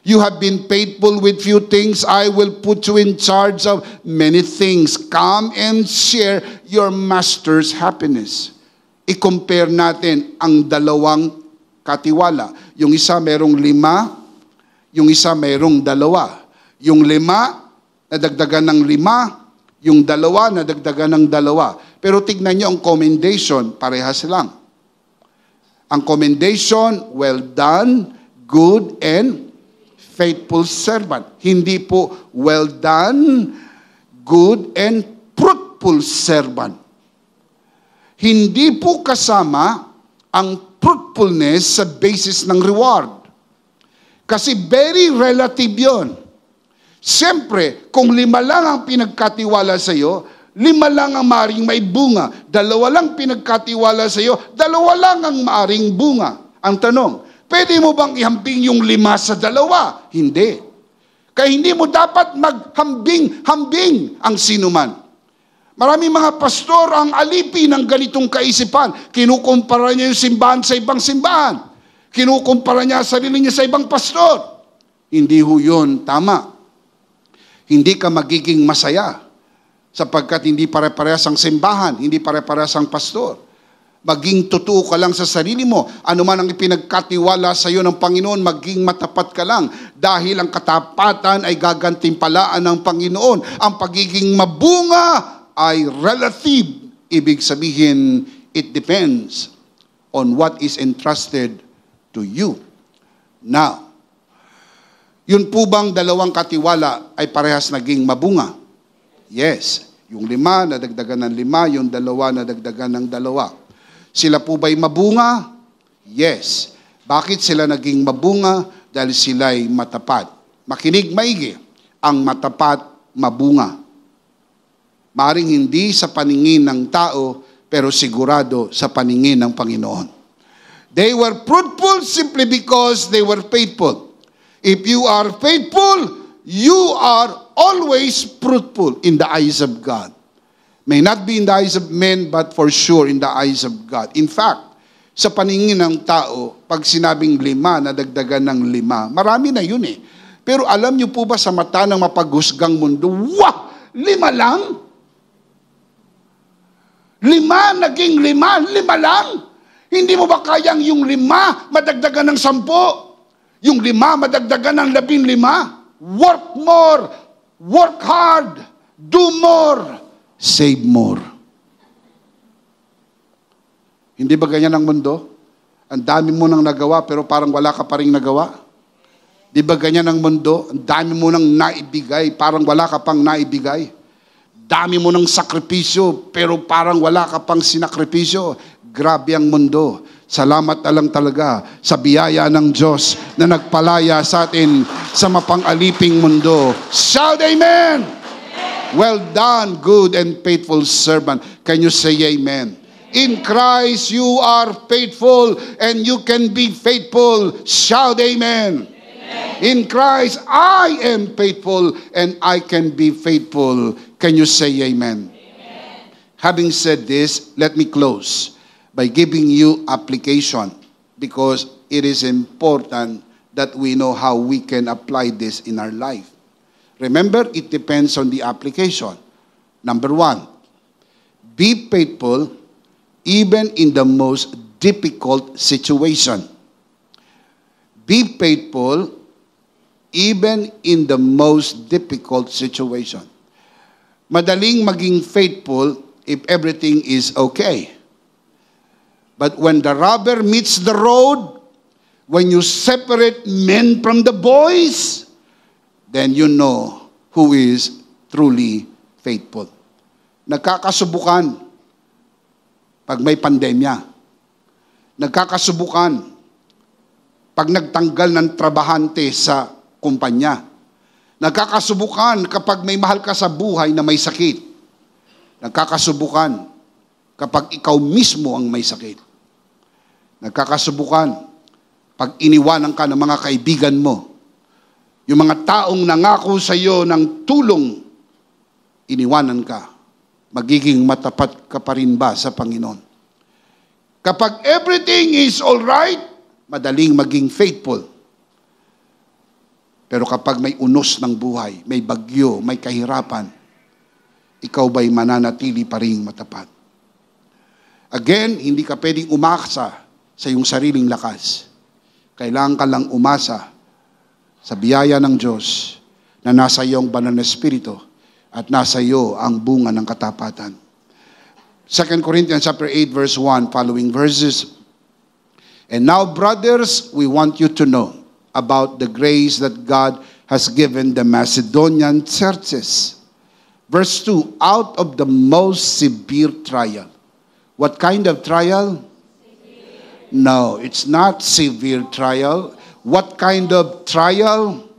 You have been faithful with few things. I will put you in charge of many things. Come and share your master's happiness. I-compare natin ang dalawang katiwala. Yung isa merong 5, yung isa mayroong 2. Yung 5, nadagdagan ng 5. Yung 2, nadagdagan ng 2. Pero tignan niyo ang commendation, parehas lang. Ang commendation, well done, good and faithful servant. Hindi po, well done, good and fruitful servant. Hindi po kasama ang fruitfulness sa basis ng reward. Kasi very relative yun. Siyempre, kung 5 lang ang pinagkatiwala sa iyo, 5 lang ang maaring may bunga. 2 lang pinagkatiwala sa iyo, 2 lang ang maaring bunga. Ang tanong, pwede mo bang ihambing yung 5 sa 2? Hindi. Kaya hindi mo dapat maghambing-hambing ang sinuman. Maraming mga pastor ang alipi ng ganitong kaisipan. Kinukumpara niya yung simbahan sa ibang simbahan. Kinukumpara niya sarili niya sa ibang pastor. Hindi ho yun tama. Hindi ka magiging masaya sapagkat hindi pare-parehas ang simbahan, hindi pare-parehas ang pastor. Maging totoo ka lang sa sarili mo. Ano man ang ipinagkatiwala sa iyo ng Panginoon, maging matapat ka lang. Dahil ang katapatan ay gagantimpalaan ng Panginoon. Ang pagiging mabunga ay relative. Ibig sabihin, it depends on what is entrusted to you. Now, yun po bang 2 katiwala ay parehas naging mabunga? Yes. Yung 5, nadagdagan ng 5. Yung 2, nadagdagan ng 2. Sila po ba'y mabunga? Yes. Bakit sila naging mabunga? Dahil sila'y matapat. Makinig maigi. Ang matapat, mabunga. Maaring hindi sa paningin ng tao, pero sigurado sa paningin ng Panginoon. They were fruitful simply because they were faithful. If you are faithful, you are always fruitful in the eyes of God. May not be in the eyes of men, but for sure in the eyes of God. In fact, sa paningin ng tao, pag sinabing 5, nadagdagan ng 5, marami na yun eh. Pero alam niyo po ba sa mata ng mapaghusgang mundo, 5 lang? 5, naging 5 lang? Hindi mo ba kayang yung 5, madagdagan ng 10? Yung 5, madagdagan ng 15? Work more, work hard, do more, save more. Hindi ba ganyan ang mundo? Ang dami mo nang nagawa pero parang wala ka pa rin nagawa? Di ba ganyan ang mundo? Ang dami mo nang naibigay, parang wala ka pang naibigay. Dami mo ng sakripisyo, pero parang wala ka pang sinakripisyo. Grabe ang mundo. Salamat na lang talaga sa biyaya ng Diyos na nagpalaya sa atin sa mapang-aliping mundo. Shout amen! Well done, good and faithful servant. Can you say amen? In Christ you are faithful and you can be faithful. Shout amen! In Christ, I am faithful and I can be faithful. Can you say amen? Amen? Having said this, let me close by giving you application because it is important that we know how we can apply this in our life. Remember, it depends on the application. Number 1, be faithful even in the most difficult situation. Be faithful even in the most difficult situation. Madaling maging faithful if everything is okay. But when the rubber meets the road, when you separate men from the boys, then you know who is truly faithful. Nagkakasubukan pag may pandemya. Nagkakasubukan pag nagtanggal ng trabahante sa kumpanya. Nagkakasubukan kapag may mahal ka sa buhay na may sakit. Nagkakasubukan kapag ikaw mismo ang may sakit. Nagkakasubukan pag iniwanan ka ng mga kaibigan mo. Yung mga taong nangako sa iyo ng tulong, iniwanan ka. Magiging matapat ka pa rin ba sa Panginoon? Kapag everything is all right, madaling maging faithful. Pero kapag may unos ng buhay, may bagyo, may kahirapan, ikaw ba'y mananatili pa rin matapat? Again, hindi ka pwedeng umaksa sa iyong sariling lakas. Kailangan ka lang umasa sa biyaya ng Diyos na nasa iyong banal na espiritu at nasa iyo ang bunga ng katapatan. 2 Corinthians chapter 8, verse 1, following verses. And now, brothers, we want you to know about the grace that God has given the Macedonian churches. Verse 2, out of the most severe trial. What kind of trial? Severe. No, it's not severe trial. What kind of trial?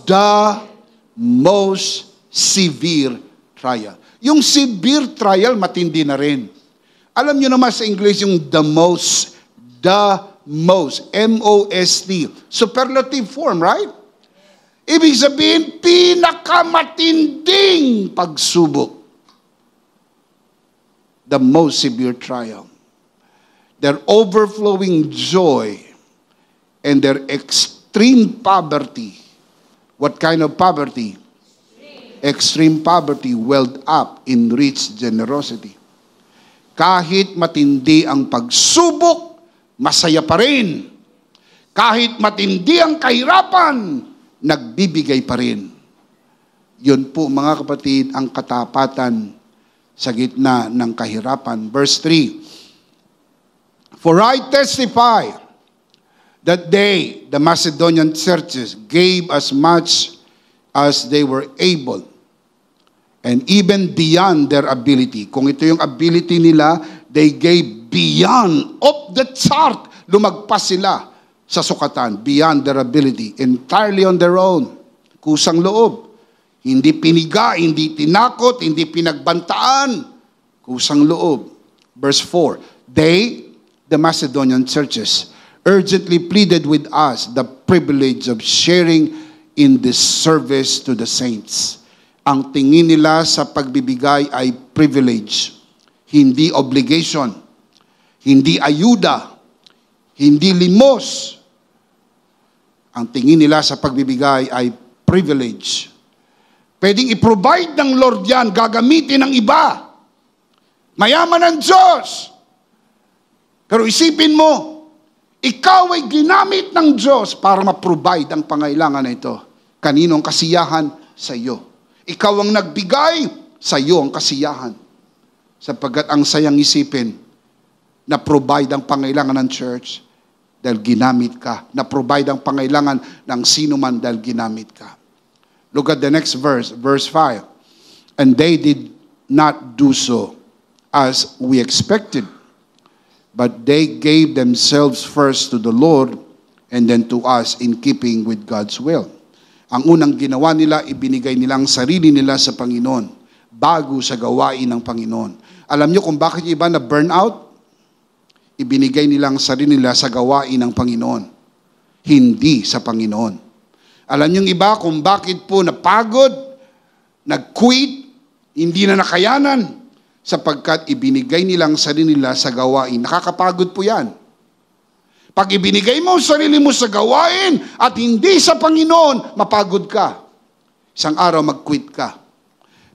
The most severe trial. Yung severe trial, matindi na rin. Alam nyo naman sa English yung the most, M-O-S-T. Superlative form, right? Ibig sabihin, pinakamatinding pagsubok. The most severe trial. Their overflowing joy and their extreme poverty. What kind of poverty? Extreme poverty welled up in rich generosity. Kahit matindi ang pagsubok, masaya pa rin. Kahit matindi ang kahirapan, nagbibigay pa rin. Yun po mga kapatid ang katapatan sa gitna ng kahirapan. Verse 3, for I testify that they, the Macedonian churches, gave as much as they were able, and even beyond their ability. Kung ito yung ability nila, they gave beyond of the chart. Lumagpas sila sa sukatan, beyond their ability, entirely on their own. Kusang loob. Hindi piniga, hindi tinakot, hindi pinagbantaan. Kusang loob. Verse 4, they, the Macedonian churches, urgently pleaded with us the privilege of sharing in this service to the saints. Ang tingin nila sa pagbibigay ay privilege, hindi obligation, hindi ayuda, hindi limos. Ang tingin nila sa pagbibigay ay privilege. Pwedeng i-provide ng Lord yan, gagamitin ng iba. Mayaman ang Diyos. Pero isipin mo, ikaw ay ginamit ng Diyos para ma-provide ang pangailangan na ito. Kaninong kasiyahan? Sa iyo. Ikaw ang nagbigay, sa iyo ang kasiyahan. Sapagkat ang sayang isipin, na-provide ang pangailangan ng church dahil ginamit ka. Na-provide ang pangailangan ng sino man dahil ginamit ka. Look at the next verse, verse 5. And they did not do so as we expected, but they gave themselves first to the Lord and then to us in keeping with God's will. Ang unang ginawa nila, ibinigay nilang sarili nila sa Panginoon bago sa gawain ng Panginoon. Alam niyo kung bakit iba na burnout? Ibinigay nilang sarili nila sa gawain ng Panginoon, hindi sa Panginoon. Alam niyo iba kung bakit po napagod, nag-quit, hindi na nakayanan, sapagkat ibinigay nilang sarili nila sa gawain. Nakakapagod po yan. Pag ibinigay mo sarili mo sa gawain at hindi sa Panginoon, mapagod ka. Isang araw mag-quit ka.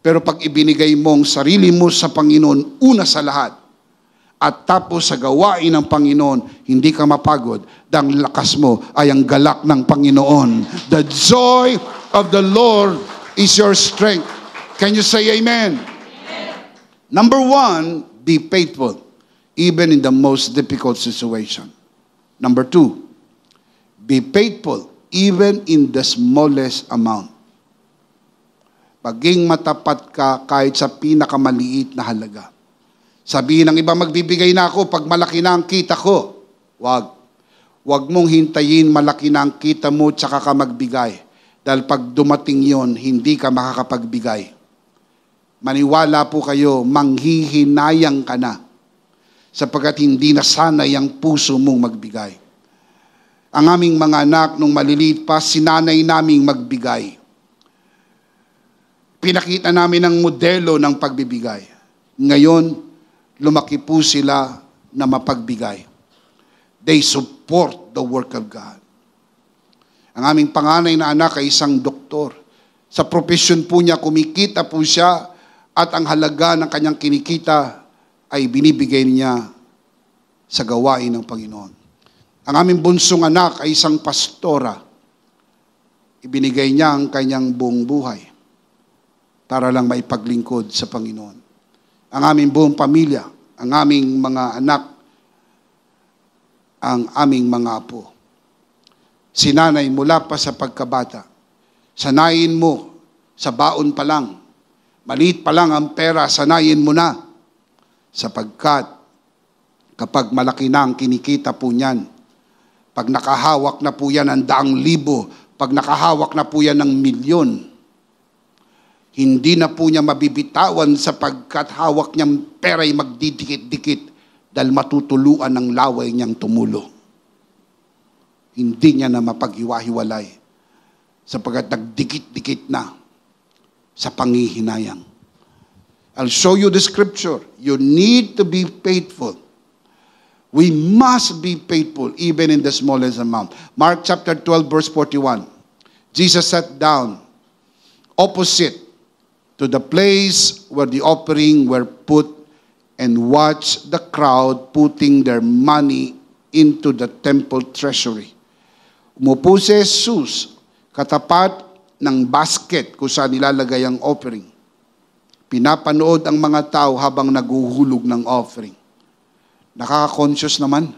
Pero pag ibinigay mo ang sarili mo sa Panginoon, una sa lahat, at tapos sa gawain ng Panginoon, hindi ka mapagod. Dang lakas mo ay ang galak ng Panginoon. The joy of the Lord is your strength. Can you say amen? Amen. Number 1, be faithful, even in the most difficult situation. Number 2, be faithful, even in the smallest amount. Paging matapat ka kahit sa pinakamaliit na halaga. Sabihin ng iba, magbibigay na ako pag malaki na ang kita ko. Wag. Wag mong hintayin malaki na ang kita mo tsaka ka magbigay. Dahil pag dumating yon, hindi ka makakapagbigay. Maniwala po kayo, manghihinayang ka na. Sapagkat hindi na sanay ang puso mong magbigay. Ang aming mga anak nung maliliit pa, sinanay naming magbigay. Pinakita namin ang modelo ng pagbibigay. Ngayon, lumaki po sila na mapagbigay. They support the work of God. Ang aming panganay na anak ay isang doktor. Sa profession po niya, kumikita po siya at ang halaga ng kanyang kinikita ay binibigay niya sa gawain ng Panginoon. Ang aming bunsong anak ay isang pastora. Ibinigay niya ang kanyang buong buhay para lang maipaglingkod sa Panginoon. ang aming buong pamilya, ang aming mga anak, ang aming mga apo. Sinanay mula pa sa pagkabata. Sanayin mo sa baon pa lang. Maliit pa lang ang pera, sanayin mo na. Sapagkat kapag malaki na ang kinikita po niyan, pag nakahawak na po yan ng 100,000, pag nakahawak na po yan ng 1,000,000, hindi na po niya mabibitawan sapagkat hawak niyang pera'y magdidikit-dikit dahil matutuluan ng laway niyang tumulo. Hindi niya na mapaghiwa-hiwalay sapagkat nagdikit-dikit na sa pangihinayang. I'll show you the scripture. You need to be faithful. We must be faithful even in the smallest amount. Mark chapter 12 verse 41. Jesus sat down opposite to the place where the offering were put and watched the crowd putting their money into the temple treasury. Umupo si Jesus katapat ng basket kung saan nilalagay ang offering. Pinapanood ang mga tao habang naguhulog ng offering. Nakaka-conscious naman.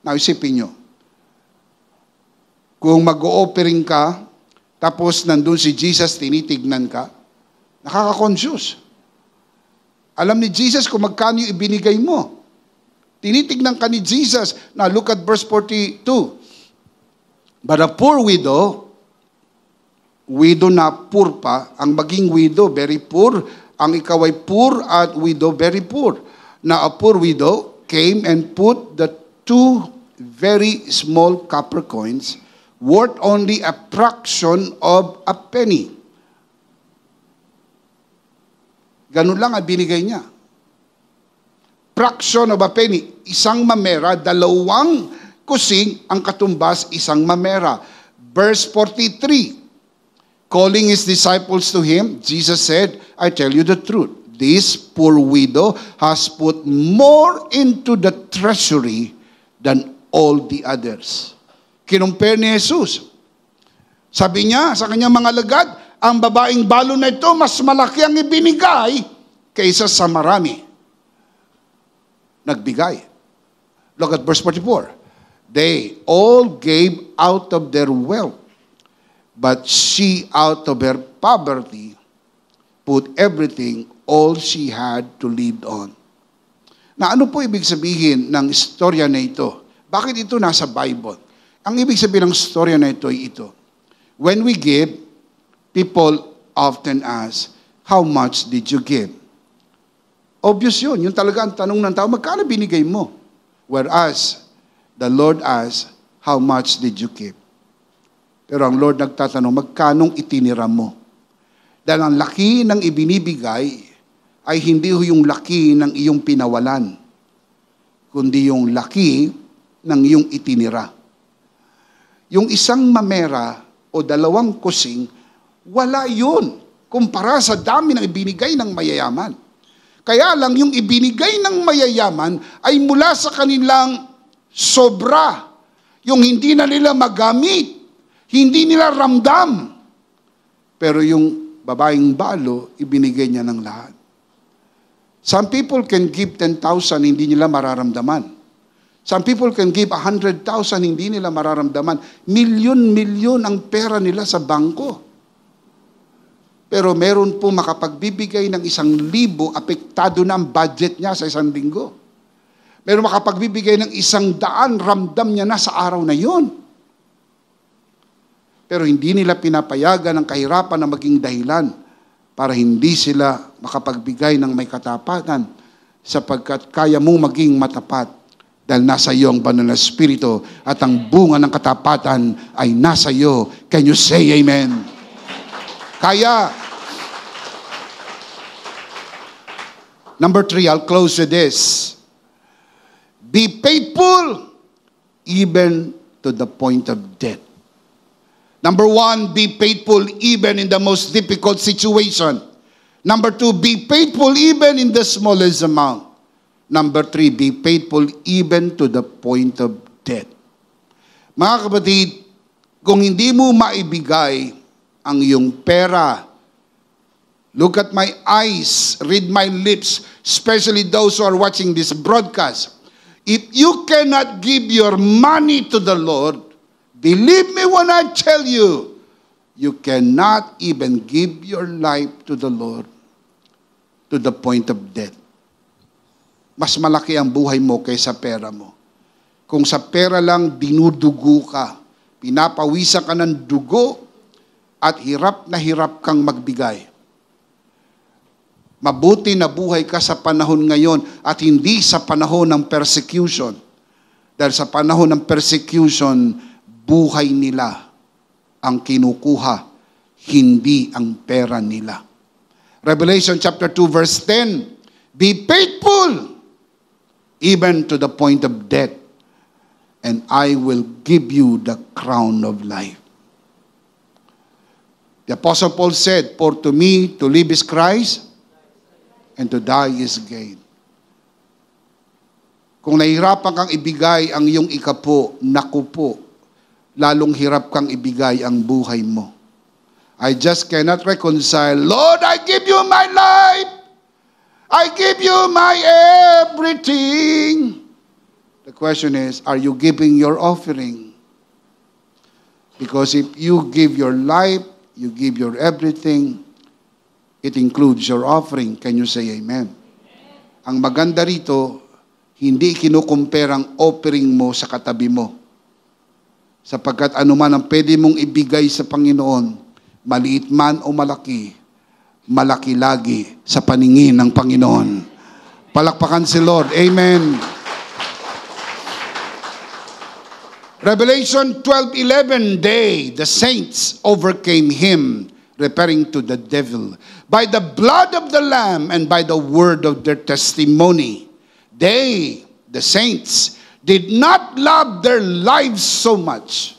Naisipin nyo, kung mag-o-offering ka, tapos nandun si Jesus, tinitignan ka, nakaka-conscious. Alam ni Jesus kung magkano yung ibinigay mo. Tinitignan ka ni Jesus. Now look at verse 42. But a poor widow na poor pa, ang maging widow, very poor, ang ikaw ay poor at widow, very poor. Now a poor widow came and put the 2 very small copper coins, worth only a fraction of a penny. Ganun lang ang binigay niya. Fraction of a penny. Isang mamera, 2 kusing, ang katumbas, isang mamera. Verse 43. Calling his disciples to him, Jesus said, I tell you the truth. This poor widow has put more into the treasury than all the others. Kinumpare ni Jesus. Sabi niya sa kanyang mga alagad, ang babaeng balo na ito, mas malaki ang ibinigay kaysa sa marami nagbigay. Look at verse 44. They all gave out of their wealth, but she out of her poverty put everything, all she had to live on. Na ano po ibig sabihin ng istorya na ito? Bakit ito nasa Bible? Ang ibig sabihin ng istorya na ito ay ito. When we give, people often ask, how much did you give? Obvious yun. Yung talaga ang tanong ng tao, magkano binigay mo? Whereas, the Lord asks, how much did you give? Pero ang Lord nagtatanong, magkanong itinira mo? Dahil ang laki ng ibinibigay ay hindi yung laki ng iyong pinawalan, kundi yung laki ng iyong itinira. Yung isang mamera o 2 kusing, wala yun kumpara sa dami ng ibinigay ng mayayaman. Kaya lang yung ibinigay ng mayayaman ay mula sa kanilang sobra. Yung hindi na nila magamit, hindi nila ramdam. Pero yung babaeng balo, ibinigay niya ng lahat. Some people can give 10,000, hindi nila mararamdaman. Some people can give 100,000, hindi nila mararamdaman. Milyon-milyon ang pera nila sa bangko. Pero meron po makapagbibigay ng 1,000, apektado na ang budget niya sa 1 linggo. Meron makapagbibigay ng 100, ramdam niya na sa araw na yon. Pero hindi nila pinapayagan ang kahirapan na maging dahilan para hindi sila makapagbigay ng may katapatan sapagkat kaya mong maging matapat dahil nasa iyo ang banal na Espiritu at ang bunga ng katapatan ay nasa iyo. Can you say amen? Kaya, number 3, I'll close with this. Be faithful even to the point of death. Number 1, be faithful even in the most difficult situation. Number 2, be faithful even in the smallest amount. Number 3, be faithful even to the point of death. Mga kapatid, kung hindi mo maibigay ang iyong pera, Look at my eyes, read my lips, especially those who are watching this broadcast. If you cannot give your money to the Lord, believe me when I tell you, you cannot even give your life to the Lord to the point of death. Mas malaki ang buhay mo kaysa pera mo. Kung sa pera lang dinudugo ka, pinapawisan ka ng dugo at hirap na hirap kang magbigay. Mabuti na buhay ka sa panahon ngayon at hindi sa panahon ng persecution. Dahil sa panahon ng persecution, buhay nila ang kinukuha, hindi ang pera nila. Revelation chapter 2 verse 10, be faithful even to the point of death, and I will give you the crown of life. The Apostle Paul said, for to me to live is Christ, and to die is gain. Kung nahihirapan kang ibigay ang iyong ikapo, naku po, lalong hirap kang ibigay ang buhay mo. I just cannot reconcile, Lord, I give you my life. I give you my everything. The question is, are you giving your offering? Because if you give your life, you give your everything, it includes your offering. Can you say amen? Ang maganda rito, hindi kinukumpara ang offering mo sa katabi mo. Sapagkat anuman ang pwede mong ibigay sa Panginoon, maliit man o malaki, malaki lagi sa paningin ng Panginoon. Palakpakan si Lord. Amen. Revelation 12:11, they, the saints, overcame him, referring to the devil, by the blood of the Lamb and by the word of their testimony. They, the saints, did not love their lives so much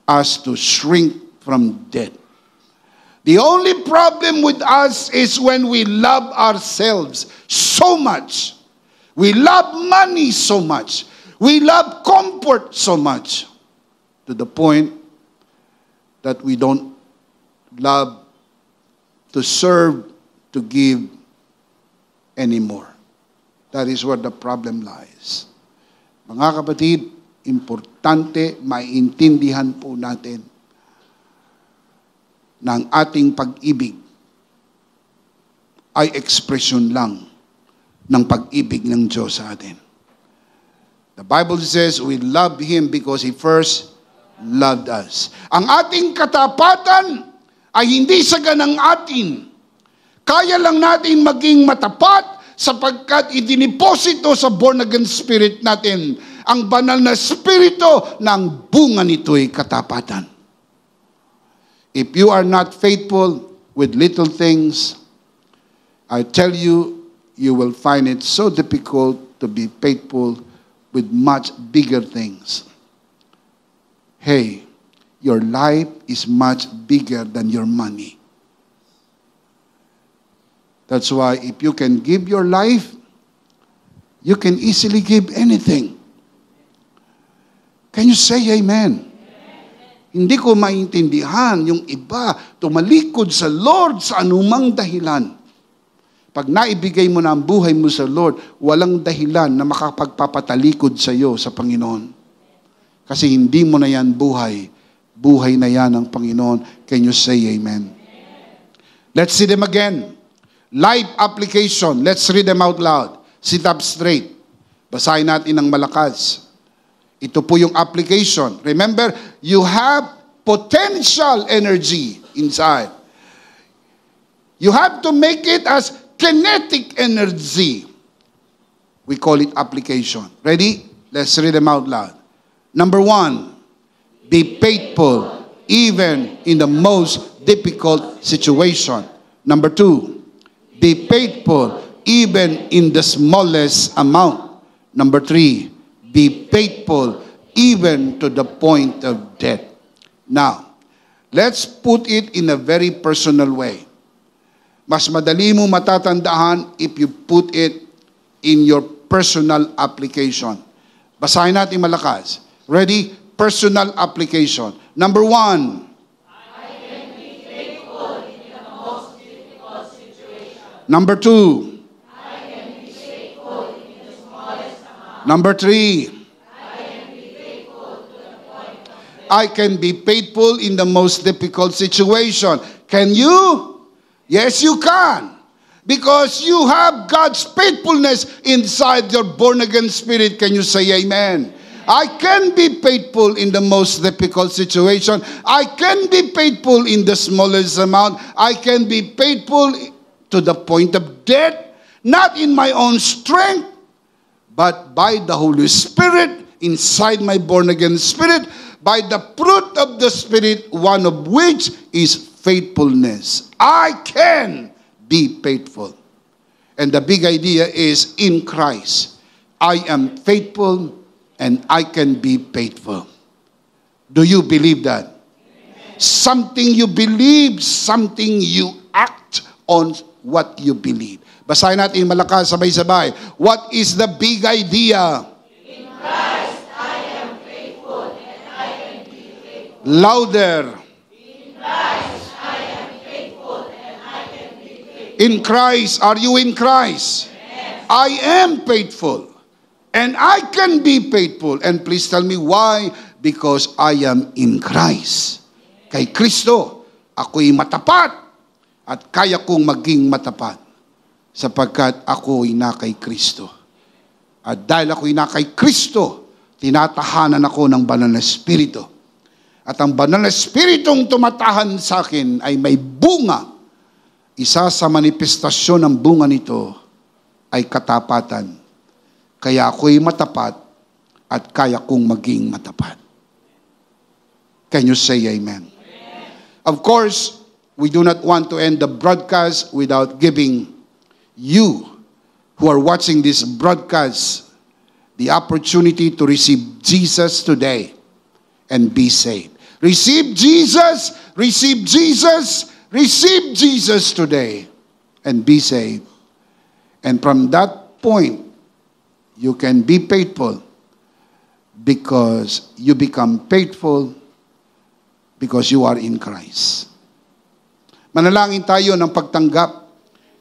as to shrink from death. The only problem with us is when we love ourselves so much. We love money so much. We love comfort so much to the point that we don't love to serve, to give anymore. That is where the problem lies. Mga kapatid, importante maintindihan po natin na ang ating pag-ibig ay ekspresyon lang ng pag-ibig ng Diyos sa atin. The Bible says we love Him because He first loved us. Ang ating katapatan ay hindi sa ganang atin. Kaya lang natin maging matapat sapagkat idiniposito sa born-again spirit natin ang banal na spirito na ang bunga nito'y katapatan. If you are not faithful with little things, I tell you, you will find it so difficult to be faithful with much bigger things. Hey, your life is much bigger than your money. That's why if you can give your life, you can easily give anything. Can you say amen? Hindi ko maintindihan yung iba tumalikod sa Lord sa anumang dahilan. Pag naibigay mo na ang buhay mo sa Lord, walang dahilan na makapagpapatalikod sa iyo sa Panginoon. Kasi hindi mo na yan buhay. Buhay na yan ang Panginoon. Can you say amen? Let's see them again. Life application. Let's read them out loud. Sit up straight. Basahin natin ng malakas. Ito po yung application. Remember, you have potential energy inside. You have to make it as kinetic energy. We call it application. Ready? Let's read them out loud. Number 1, be faithful even in the most difficult situation. Number 2, be faithful even in the smallest amount. Number 3, be faithful even to the point of death. Now, let's put it in a very personal way. Mas madali mo matatandaan if you put it in your personal application. Basahin natin malakas. Ready? Personal application. Number 1. I can be faithful in the most difficult Number 2. Number 3. I can be faithful in the most difficult situation. Can you? Yes, you can. Because you have God's faithfulness inside your born-again spirit. Can you say amen? I can be faithful in the most difficult situation. I can be faithful in the smallest amount. I can be faithful to the point of death, not in my own strength, but by the Holy Spirit inside my born-again spirit, by the fruit of the Spirit, one of which is faithfulness. I can be faithful. And the big idea is in Christ, I am faithful and I can be faithful. Do you believe that? Amen. Something you believe, something you act on what you believe. Basahin natin malakas, sabay-sabay. What is the big idea? In Christ, I am faithful and I can be faithful. Louder. In Christ, I am faithful and I can be faithful. In Christ, are you in Christ? Yes. I am faithful. And I can be faithful. And please tell me why? Because I am in Christ. Kay Kristo, ako'y matapat. At kaya kong maging matapat. Sapagkat ako'y na kay Kristo. At dahil ako'y na kay Kristo, tinatahanan ako ng banal na Espiritu. At ang banal na Espiritong tumatahan sa akin ay may bunga. Isa sa manifestasyon ng bunga nito ay katapatan. Kaya ako'y matapat at kaya kong maging matapat. Can you say amen? Of course, we do not want to end the broadcast without giving you who are watching this broadcast the opportunity to receive Jesus today and be saved. Receive Jesus, receive Jesus, receive Jesus today and be saved. And from that point, you can be faithful because you become faithful because you are in Christ. Manalangin tayo ng pagtanggap.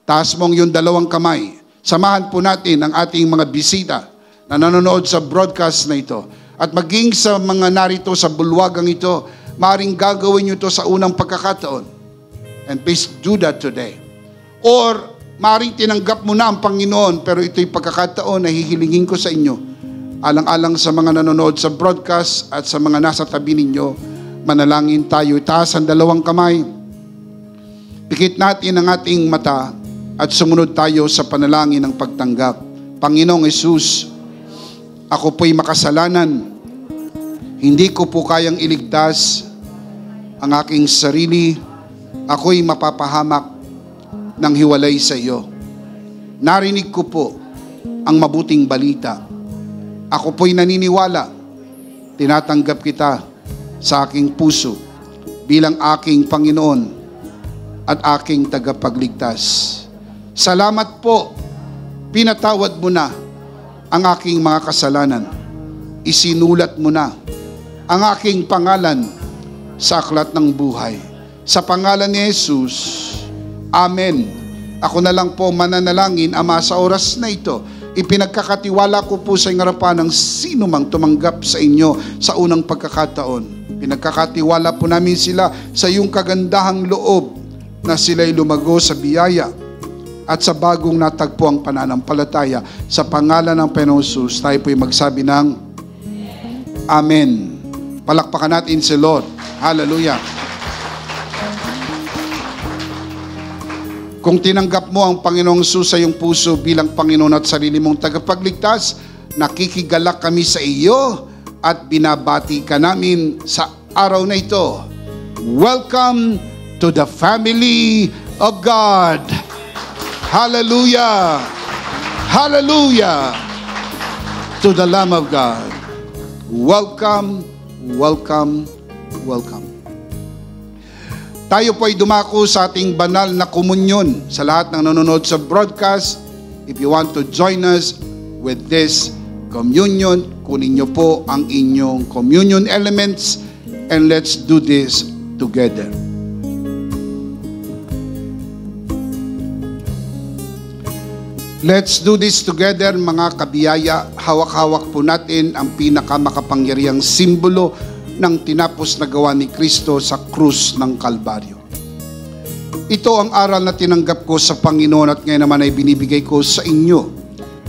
Taas mong yung dalawang kamay. Samahan po natin ang ating mga bisita na nanonood sa broadcast na ito. At maging sa mga narito sa bulwagang ito, maaaring gagawin nyo ito sa unang pagkakataon. And please do that today. Or maaaring tinanggap mo na ang Panginoon, pero ito'y pagkakataon na hihilingin ko sa inyo. Alang-alang sa mga nanonood sa broadcast at sa mga nasa tabi ninyo, manalangin tayo. Itaas ang dalawang kamay. Pikit natin ang ating mata at sumunod tayo sa panalangin ng pagtanggap. Panginoong Hesus, ako po'y makasalanan. Hindi ko po kayang iligtas ang aking sarili. Ako'y mapapahamak ng hiwalay sa iyo. Narinig ko po ang mabuting balita. Ako po'y naniniwala. Tinatanggap kita sa aking puso bilang aking Panginoon at aking tagapagligtas. Salamat po, pinatawad mo na ang aking mga kasalanan. Isinulat mo na ang aking pangalan sa aklat ng buhay. Sa pangalan ni Jesus, Amen. Ako na lang po mananalangin, Ama, sa oras na ito. Ipinagkakatiwala ko po sa harapan ng sino mang tumanggap sa inyo sa unang pagkakataon. Pinagkakatiwala po namin sila sa iyong kagandahang loob na sila'y lumago sa biyaya at sa bagong natagpo ang pananampalataya. Sa pangalan ng Panginoong Hesus, tayo po'y magsabi ng Amen. Palakpakan natin si Lord. Hallelujah. Kung tinanggap mo ang Panginoong Hesus sa iyong puso bilang Panginoon at sarili mong tagapagligtas, nakikigalak kami sa iyo at binabati ka namin sa araw na ito. Welcome to the family of God. Hallelujah! Hallelujah! To the Lamb of God. Welcome, welcome, welcome. Tayo po ay dumako sa ating banal na komunyon. Sa lahat ng nanonood sa broadcast, if you want to join us with this communion, kunin niyo po ang inyong communion elements and let's do this together. Let's do this together, mga kabiyaya. Hawak-hawak po natin ang pinakamakapangyarihang simbolo ng tinapos na gawa ni Kristo sa krus ng Kalbaryo. Ito ang aral na tinanggap ko sa Panginoon at ngayon naman ay binibigay ko sa inyo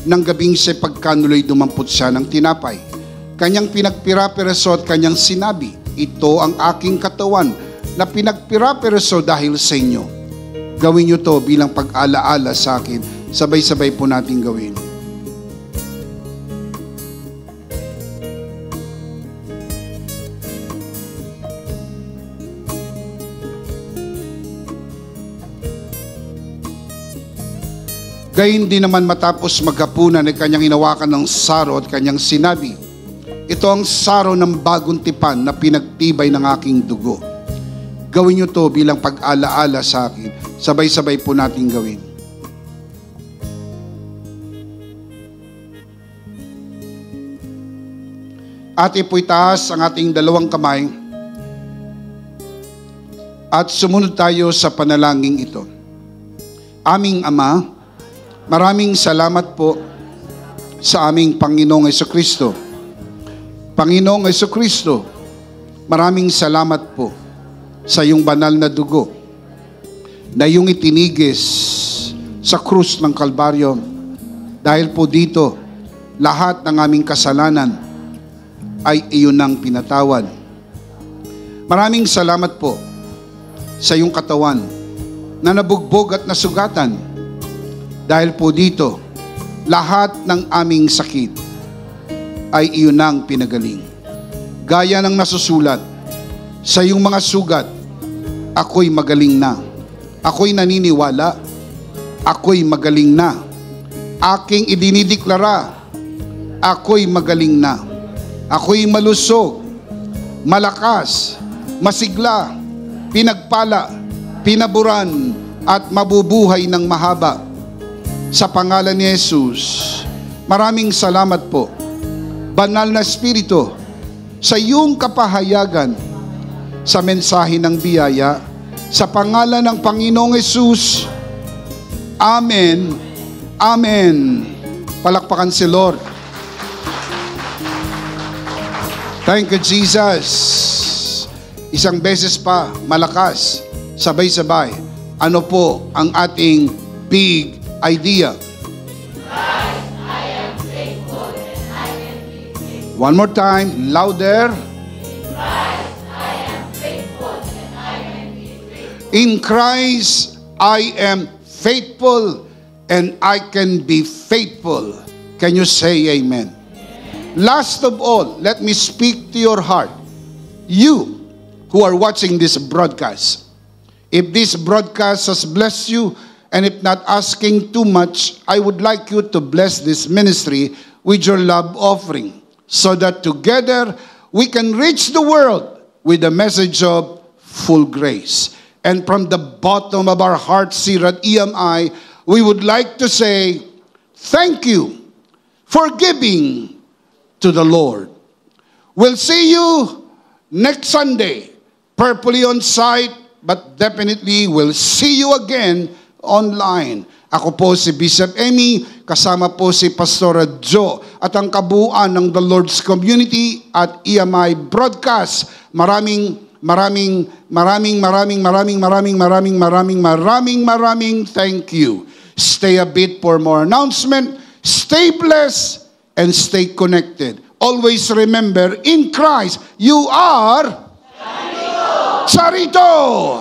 ng gabing siya pagkanuloy dumampot siya ng tinapay. Kanyang pinagpira-piraso at kanyang sinabi, ito ang aking katawan na pinagpira-piraso dahil sa inyo. Gawin niyo to bilang pag-alaala sa akin. Sabay-sabay po natin gawin. Gayun din naman matapos maghapunan ay kanyang hinawakan ng saro at kanyang sinabi, ito ang saro ng bagong tipan na pinagtibay ng aking dugo. Gawin niyo to bilang pag-alaala sa akin. Sabay-sabay po natin gawin. At ipo'y taas ang ating dalawang kamay at sumunod tayo sa panalangin ito. Aming Ama, maraming salamat po sa aming Panginoong Jesucristo. Panginoong Jesucristo, maraming salamat po sa iyong banal na dugo na iyong itinigis sa krus ng Kalbaryo. Dahil po dito, lahat ng aming kasalanan ay iyon ang pinatawad. Maraming salamat po sa iyong katawan na nabugbog at nasugatan. Dahil po dito, lahat ng aming sakit ay iyon ang pinagaling. Gaya ng nasusulat, sa iyong mga sugat, ako'y magaling na. Ako'y naniniwala, ako'y magaling na. Aking idinideklara, ako'y magaling na. Ako'y malusog, malakas, masigla, pinagpala, pinaburan, at mabubuhay ng mahaba. Sa pangalan ni Jesus, maraming salamat po, Banal na Espiritu, sa iyong kapahayagan sa mensahe ng biyaya, sa pangalan ng Panginoong Jesus. Amen. Amen. Palakpakan si Lord. Thank you, Jesus. Isang beses pa, malakas, sabay-sabay. Ano po ang ating big idea? Christ, I am faithful and I can be faithful. One more time, louder. Christ, I am faithful and I can be faithful. In Christ, I am faithful and I can be faithful. Can you say amen? Last of all, let me speak to your heart. You who are watching this broadcast, if this broadcast has blessed you, and if not asking too much, I would like you to bless this ministry with your love offering, so that together we can reach the world with the message of full grace. And from the bottom of our hearts here at EMI, we would like to say, thank you for giving to the Lord. We'll see you next Sunday, purposely on site, but definitely we'll see you again online. Ako po si Bishop Emmy, kasama po si Pastora Joe at ang kabuuan ng The Lord's Community at EMI Broadcast. Maraming thank you. Stay a bit for more announcement. Stay blessed and stay connected. Always remember, in Christ, you are Sarito.